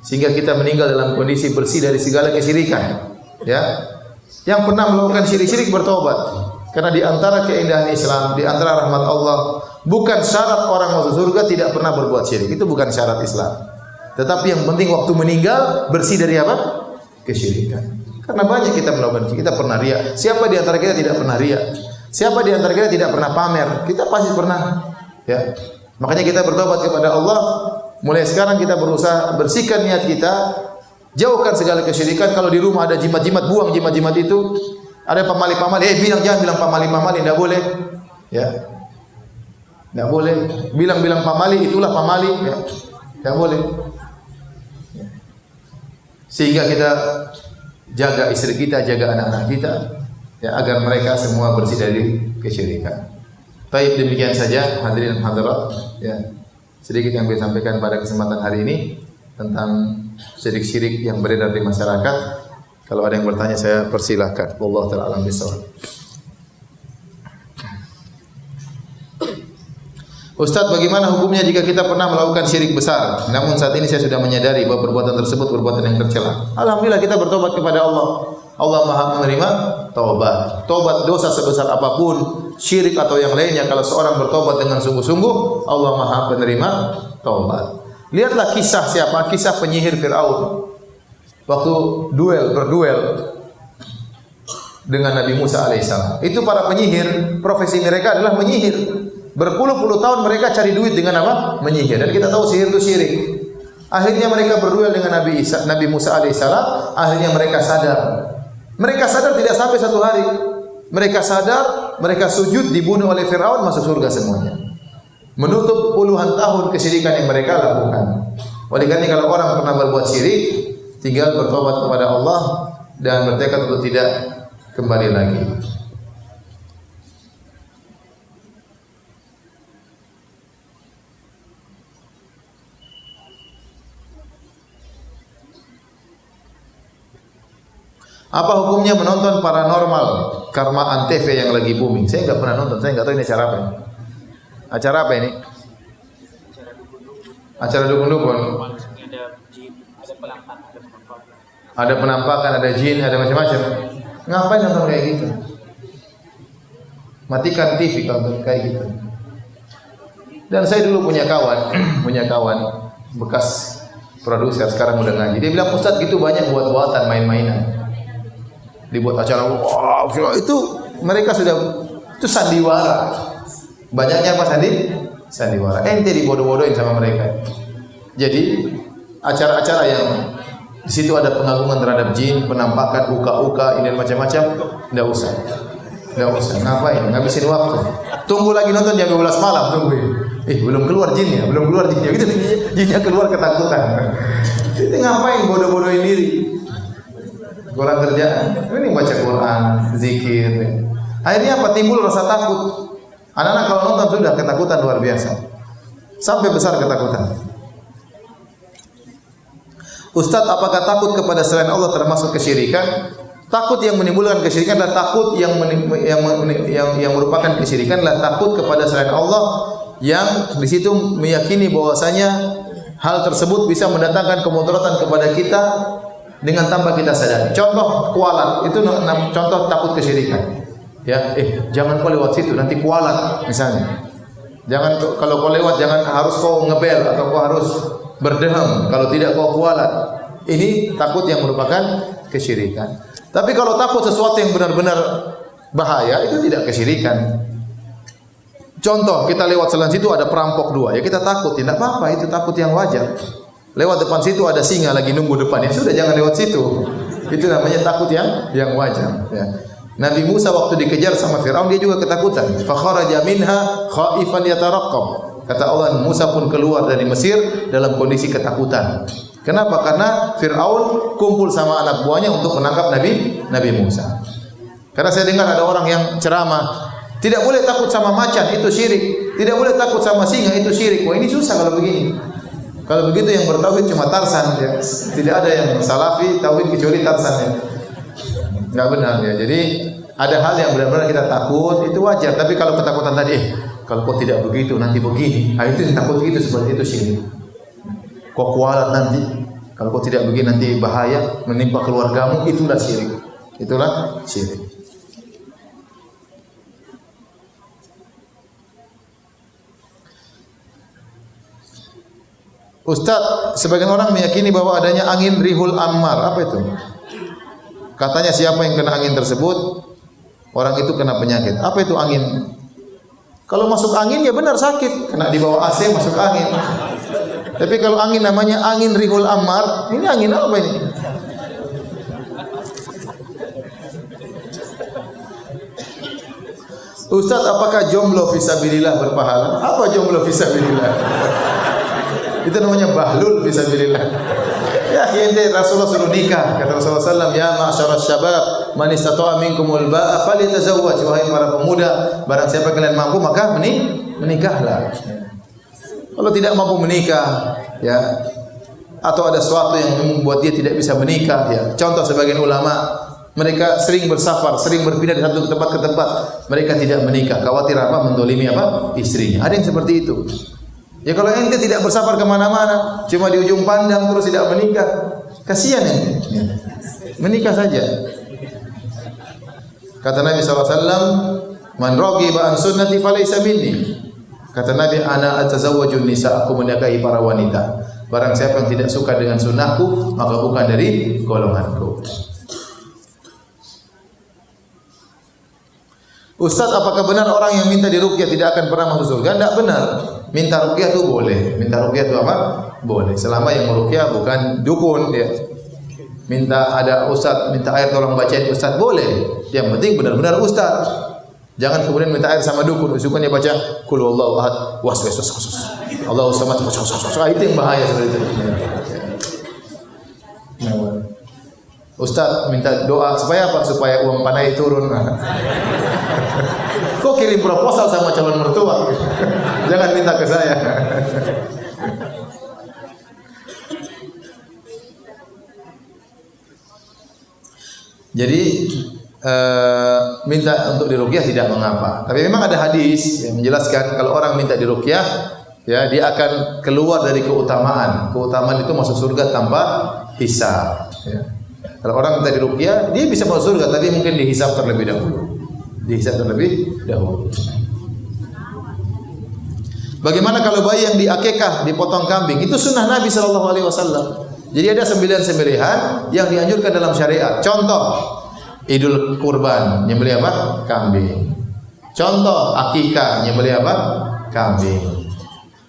sehingga kita meninggal dalam kondisi bersih dari segala kesyirikan. Ya, yang pernah melakukan syirik-syirik bertobat, karena di antara keindahan Islam, di antara rahmat Allah, bukan syarat orang masuk surga tidak pernah berbuat syirik. Itu bukan syarat Islam. Tetapi yang penting waktu meninggal bersih dari apa? Kesyirikan. Karena banyak kita melakukan, kita pernah riya. Siapa di antara kita tidak pernah riya? Siapa di antara kita tidak pernah pamer? Kita pasti pernah. Ya. Makanya kita bertobat kepada Allah. Mulai sekarang kita berusaha bersihkan niat kita, jauhkan segala kesyirikan. Kalau di rumah ada jimat-jimat, buang jimat-jimat itu. Ada pamali-pamali, jangan bilang pamali-pamali, tidak boleh. Ya. Tidak boleh. Bilang-bilang pamali, itulah pamali. Ya. Tidak boleh. Ya. Sehingga kita jaga istri kita, jaga anak-anak kita, ya, agar mereka semua bersih dari kesyirikan. Baik, demikian saja hadirin hadirat, ya, sedikit yang saya sampaikan pada kesempatan hari ini tentang syirik-syirik yang beredar di masyarakat. Kalau ada yang bertanya saya persilahkan. Wallahu ta'ala a'lam bishawab. Ustaz, bagaimana hukumnya jika kita pernah melakukan syirik besar? Namun saat ini saya sudah menyadari bahwa perbuatan tersebut perbuatan yang tercela. Alhamdulillah kita bertobat kepada Allah. Allah Maha menerima taubat. Taubat dosa sebesar apapun, syirik atau yang lainnya, kalau seorang bertobat dengan sungguh-sungguh, Allah Maha penerima taubat. Lihatlah kisah siapa? Kisah penyihir Fir'aun. Waktu berduel dengan Nabi Musa alaihissalam. Itu para penyihir, profesi mereka adalah menyihir. Berpuluh-puluh tahun mereka cari duit dengan apa? Menyihir. Dan kita tahu sihir itu syirik. Akhirnya mereka berduel dengan Nabi Musa alaihissalam. Akhirnya mereka sadar. Mereka sadar tidak sampai satu hari. Mereka sadar, mereka sujud, dibunuh oleh Fir'aun, masuk surga semuanya. Menutup puluhan tahun kesyirikan yang mereka lakukan. Oleh karena kalau orang pernah berbuat syirik, tinggal bertobat kepada Allah dan bertekad untuk tidak kembali lagi. Apa hukumnya menonton paranormal Karma Antv yang lagi booming? Saya nggak pernah nonton, saya nggak tahu ini acara apa ini. Acara apa ini? Acara dukun-dukun. Ada penampakan, ada jin, ada macam-macam. Ngapain nonton kayak gitu? Matikan TV kalau kayak gitu. Dan saya dulu punya kawan bekas produser, sekarang udah ngaji. Dia bilang, Ustaz gitu banyak buat-buatan, main-mainan. Dibuat acara, wow, itu mereka sudah, itu sandiwara. Banyaknya apa sandiwara. Ente dibodoh-bodohin sama mereka. Jadi acara-acara yang di situ ada pengagungan terhadap jin, penampakan, uka-uka, ini macam-macam, enggak usah. Ngapain? Ngabisin waktu. Tunggu lagi nonton jam 12 malam, tungguin. Belum keluar jinnya. Gitu jinnya keluar ketakutan. Itu ngapain bodoh-bodohin diri? Kurang kerjaan. Ini baca Quran, zikir. Akhirnya apa? Timbul rasa takut. Anak-anak kalau nonton sudah ketakutan luar biasa. Sampai besar ketakutan. Ustaz, apakah takut kepada selain Allah termasuk kesyirikan? Takut yang menimbulkan kesyirikan adalah takut yang merupakan kesyirikan adalah takut kepada selain Allah yang di situ meyakini bahwasanya hal tersebut bisa mendatangkan kemudaratan kepada kita dengan tanpa kita sadari. Contoh kualat, itu contoh takut kesyirikan. Ya, jangan kau lewat situ, nanti kualat misalnya. Jangan kalau kau lewat jangan harus kau ngebel atau kau harus berdeham, kalau tidak kau kualat. Ini takut yang merupakan kesyirikan. Tapi kalau takut sesuatu yang benar-benar bahaya, itu tidak kesyirikan. Contoh, kita lewat jalan situ ada perampok dua, ya kita takut, tidak apa-apa, itu takut yang wajar. Lewat depan situ ada singa lagi nunggu depan, ya sudah jangan lewat situ. Itu namanya takut yang wajar. Ya. Nabi Musa waktu dikejar sama Firaun dia juga ketakutan. Fa kharaja minha khaifan yataraqqab. Kata Allah, Musa pun keluar dari Mesir dalam kondisi ketakutan. Kenapa? Karena Firaun kumpul sama anak buahnya untuk menangkap Nabi Musa. Karena saya dengar ada orang yang ceramah, tidak boleh takut sama macan, itu syirik. Tidak boleh takut sama singa, itu syirik. Wah, ini susah kalau begini. Kalau begitu yang bertauhid cuma Tarsan ya. Tidak ada yang salafi tauhid kecuali Tarsan ya. Enggak benar ya. Jadi ada hal yang benar-benar kita takut, itu wajar. Tapi kalau ketakutan tadi, kalau kau tidak begitu nanti begini. Nah, itu takut itu seperti itu syirik. Kau kualat nanti Kalau kau tidak begini nanti bahaya menimpa keluargamu, itulah syirik. Itulah syirik. Ustaz, sebagian orang meyakini bahwa adanya angin rihul ammar. Apa itu? Katanya siapa yang kena angin tersebut, orang itu kena penyakit. Apa itu angin? Kalau masuk angin ya benar sakit, kena di bawah AC masuk angin. Tapi kalau angin namanya angin rihul ammar, ini angin apa ini? Ustaz, apakah jomblo fisabilillah berpahala? Apa jomblo fisabilillah? Itu namanya bahlul fisabilillah. Ya, ente Rasulullah suruh nikah. Kata Rasulullah SAW, ya ma'asyaras syabab, man istata'a minkumul ba'a falyatazawwaj. Wahai para pemuda, barang siapa kalian mampu maka menikahlah. Kalau tidak mampu menikah, ya, atau ada sesuatu yang membuat dia tidak bisa menikah, ya. Contoh sebagian ulama, mereka sering bersafar, sering berpindah dari satu tempat ke tempat, mereka tidak menikah, khawatir apa? Mendolimi apa? Istrinya. Ada yang seperti itu. Ya kalau ente tidak bersafar kemana-mana, cuma di ujung pandang terus tidak menikah, kasihan ente. Menikah saja. Kata Nabi SAW, man raghiba an sunnati falaysa minni. Kata Nabi, ana atazawwajun nisa, aku menikahi para wanita. Barang siapa yang tidak suka dengan sunnahku, maka bukan dari golonganku. Ustaz, apakah benar orang yang minta diruqyah tidak akan pernah masuk surga? Tidak benar. Minta ruqyah itu boleh. Minta ruqyah itu apa? Boleh. Selama yang meruqyah bukan dukun, ya. Minta ada ustaz, minta air tolong bacain ustaz, boleh. Yang penting benar-benar ustaz. Jangan kemudian minta air sama dukun, usukannya baca qul huwallahu ahad, was-was Allahu samad, itu yang bahaya seperti itu. Ustaz minta doa supaya apa? Supaya uang panai turun. Kok kirim proposal sama calon mertua? Jangan minta ke saya. Jadi minta untuk diruqyah tidak mengapa. Tapi memang ada hadis yang menjelaskan kalau orang minta diruqyah, ya dia akan keluar dari keutamaan. Keutamaan itu masuk surga tanpa hisab. Ya. Kalau orang minta diruqyah, dia bisa masuk surga, tapi mungkin dihisab terlebih dahulu. Dihisab terlebih dahulu. Bagaimana kalau bayi yang diakikah, dipotong kambing? Itu sunnah Nabi SAW. Jadi ada 9 sembelihan yang dianjurkan dalam syariat. Contoh, Idul Kurban, nyembelih apa? Kambing. Contoh, akikah, nyembelih apa? Kambing.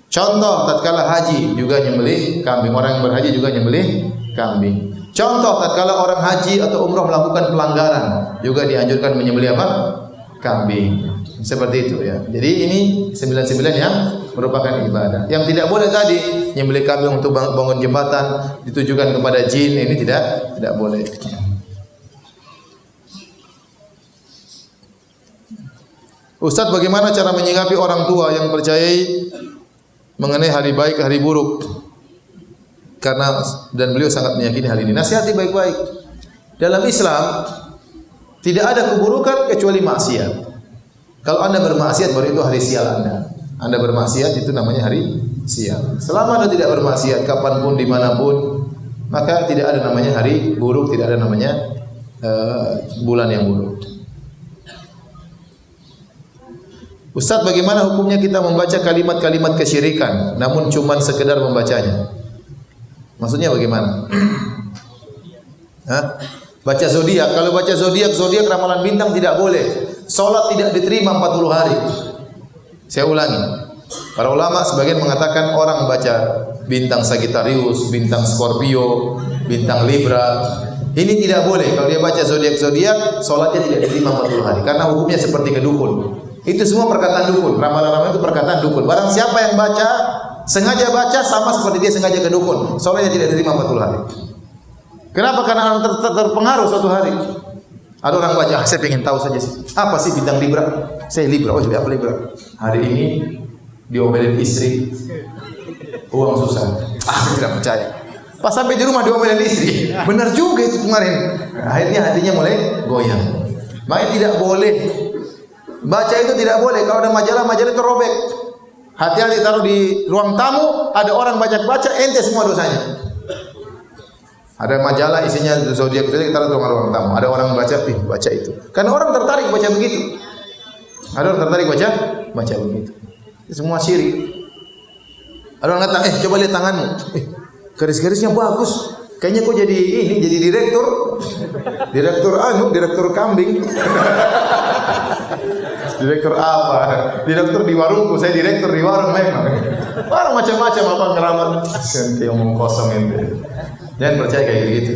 Contoh, tatkala haji juga nyembelih kambing. Orang yang berhaji juga nyembelih kambing. Contoh, tatkala orang haji atau umrah melakukan pelanggaran, juga dianjurkan menyembelih apa? Kambing. Seperti itu, ya. Jadi ini 9 yang merupakan ibadah. Yang tidak boleh tadi menyembelih kambing untuk bangun jembatan, ditujukan kepada jin, ini tidak boleh. Ustaz, bagaimana cara menyikapi orang tua yang percayai mengenai hari baik, hari buruk? Karena dan beliau sangat meyakini hal ini. Nasihati baik-baik. Dalam Islam tidak ada keburukan kecuali maksiat. Kalau Anda bermaksiat baru itu hari sial Anda. Anda bermaksiat itu namanya hari sial. Selama Anda tidak bermaksiat kapanpun dimanapun, maka tidak ada namanya hari buruk, tidak ada namanya bulan yang buruk. Ustaz, bagaimana hukumnya kita membaca kalimat-kalimat kesyirikan namun cuma sekedar membacanya? Maksudnya bagaimana? Hah? Baca zodiak. Kalau baca zodiak ramalan bintang tidak boleh. Salat tidak diterima 40 hari. Saya ulangi. Para ulama sebagian mengatakan orang baca bintang Sagittarius, bintang Scorpio, bintang Libra, ini tidak boleh. Kalau dia baca zodiak, salatnya tidak diterima 40 hari karena hukumnya seperti kedukun. Itu semua perkataan dukun. Ramalan-ramalan itu perkataan dukun. Barang siapa yang baca, sengaja baca, sama seperti dia sengaja ke dukun. Soalnya tidak diterima 40 hari. Kenapa? Karena orang terpengaruh suatu hari. Ada orang baca, saya ingin tahu saja sih. Apa sih bintang Libra? Saya Libra. Oh, apa Libra? Hari ini diomelin istri, uang susah. Saya tidak percaya. Pas sampai di rumah diomelin istri. Benar juga itu kemarin. Akhirnya hatinya mulai goyang. Makanya tidak boleh. Baca itu tidak boleh. Kalau ada majalah itu robek. Hati-hati taruh di ruang tamu, ada orang baca-baca, ente semua dosanya. Ada majalah isinya zodiak kita taruh di ruang tamu. Ada orang baca, baca itu. Karena orang tertarik baca begitu. Ada orang tertarik baca begitu. Itu semua syirik. Ada orang kata, coba lihat tanganmu. Garis-garisnya bagus. Kayaknya kok jadi jadi direktur. Direktur kambing. Direktur apa? Direktur di warungku, saya direktur di warung memang. Orang macam-macam apa ngeramat. Senti omong kosong ini. Jangan percaya kayak gitu.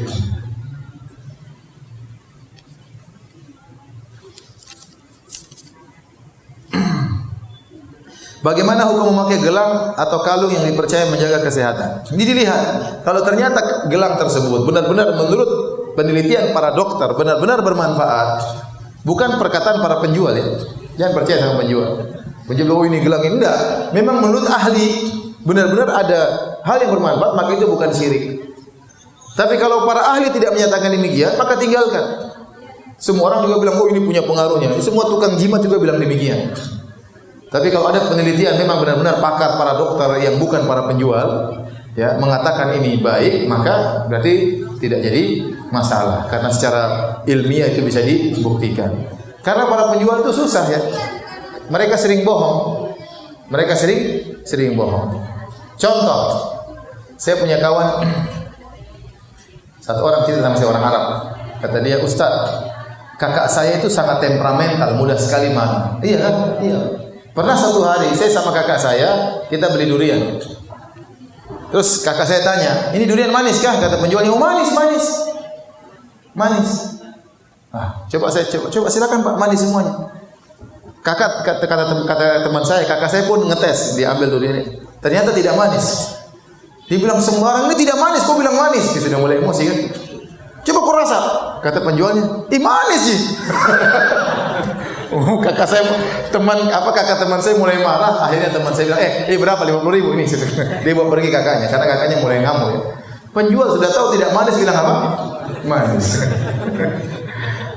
Bagaimana hukum memakai gelang atau kalung yang dipercaya menjaga kesehatan? Ini dilihat. Kalau ternyata gelang tersebut benar-benar menurut penelitian para dokter benar-benar bermanfaat, bukan perkataan para penjual ya. Jangan percaya sama penjual. Penjual bilang, ini gelang ini enggak. Memang menurut ahli benar-benar ada hal yang bermanfaat, maka itu bukan syirik. Tapi kalau para ahli tidak menyatakan demikian, maka tinggalkan. Semua orang juga bilang, ini punya pengaruhnya. Semua tukang jimat juga bilang demikian. Tapi kalau ada penelitian memang benar-benar pakar para dokter yang bukan para penjual ya mengatakan ini baik, maka berarti tidak jadi masalah karena secara ilmiah itu bisa dibuktikan. Karena para penjual itu susah ya. Mereka sering bohong. Mereka sering bohong. Contoh, saya punya kawan satu orang cerita sama saya, orang Arab. Kata dia, "Ustaz, kakak saya itu sangat temperamental, mudah sekali marah." Iya kan? Iya. Pernah satu hari saya sama kakak saya, kita beli durian. Terus kakak saya tanya, "Ini durian manis kah?" Kata penjualnya, "Oh, manis. Manis." Coba silakan Pak, manis semuanya. Kata teman saya, kakak saya pun ngetes, dia ambil durian ini. Ternyata tidak manis. Dia bilang, "Sembarang ini tidak manis, kok bilang manis?" Dia sudah mulai emosi kan. "Coba kau rasa." Kata penjualnya, manis sih." Kakak teman saya mulai marah. Akhirnya teman saya bilang, berapa? 50.000 ini. Dia bawa pergi kakaknya karena kakaknya mulai ngamuk ya. Penjual sudah tahu tidak manis bilang apa? Manis.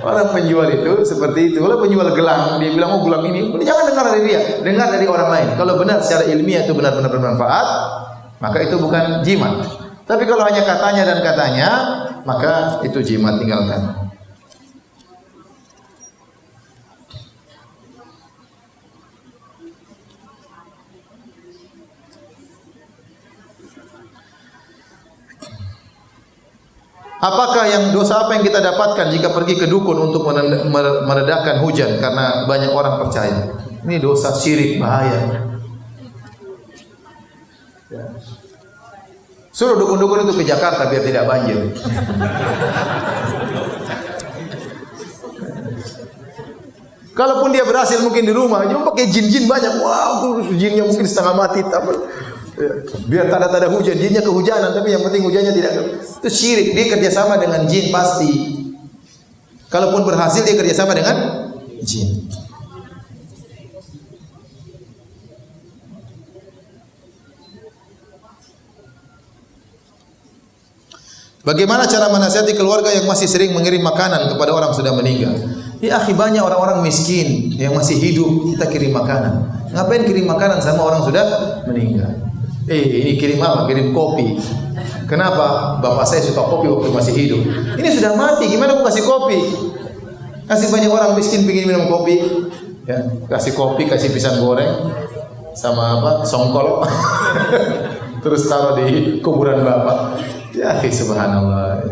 Orang penjual itu seperti itu. Kalau penjual gelang, dia bilang, gelang ini, jangan dengar dari dia, dengar dari orang lain. Kalau benar secara ilmiah itu benar-benar bermanfaat, maka itu bukan jimat. Tapi kalau hanya katanya, maka itu jimat, tinggalkan. Apakah dosa apa yang kita dapatkan jika pergi ke dukun untuk meredakan hujan karena banyak orang percaya? Ini dosa syirik, bahaya. Suruh dukun-dukun itu ke Jakarta biar tidak banjir. Kalaupun dia berhasil mungkin di rumah, cuma pakai jin-jin banyak. Wow, jinnya mungkin setengah mati. Biar tanda-tanda hujan, jinnya kehujanan, tapi yang penting hujannya tidak. Itu syirik. Dia kerjasama dengan jin pasti. Kalaupun berhasil dia kerjasama dengan jin. Bagaimana cara menasihati keluarga yang masih sering mengirim makanan kepada orang sudah meninggal? Ya akhi, banyak orang-orang miskin yang masih hidup kita kirim makanan. Ngapain kirim makanan sama orang sudah meninggal? Ini kirim apa? Kirim kopi. Kenapa? Bapak saya suka kopi waktu masih hidup. Ini sudah mati, gimana aku kasih kopi? Kasih banyak orang miskin pengin minum kopi. Ya, kasih kopi, kasih pisang goreng sama songkol. Terus taruh di kuburan bapak. Ya, subhanallah.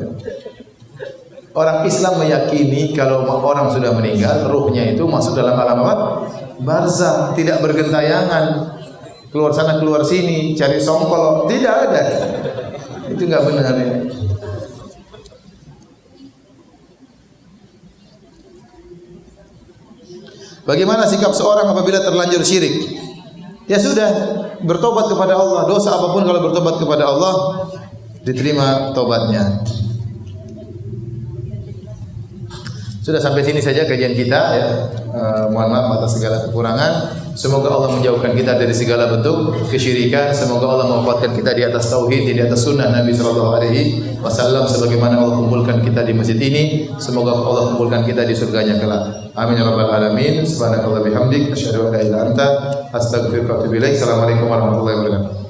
Orang Islam meyakini kalau orang sudah meninggal, ruhnya itu masuk dalam alam apa? Barzakh, tidak bergentayangan. Keluar sana keluar sini cari songkol, tidak ada. Itu enggak benar ya. Bagaimana sikap seorang apabila terlanjur syirik? Ya sudah, bertobat kepada Allah. Dosa apapun kalau bertobat kepada Allah diterima tobatnya. Sudah sampai sini saja kajian kita ya. Mohon maaf atas segala kekurangan. Semoga Allah menjauhkan kita dari segala bentuk kesyirikan. Semoga Allah mewafatkan kita di atas tauhid, di atas sunnah Nabi sallallahu alaihi wasallam sebagaimana Allah kumpulkan kita di masjid ini. Semoga Allah kumpulkan kita di surganya kelak. Amin ya rabbal alamin. Subhanallahi bihamdik asyhadu an la ilaha illa anta astaghfiruka wa atubu ilaik. Assalamualaikum warahmatullahi wabarakatuh.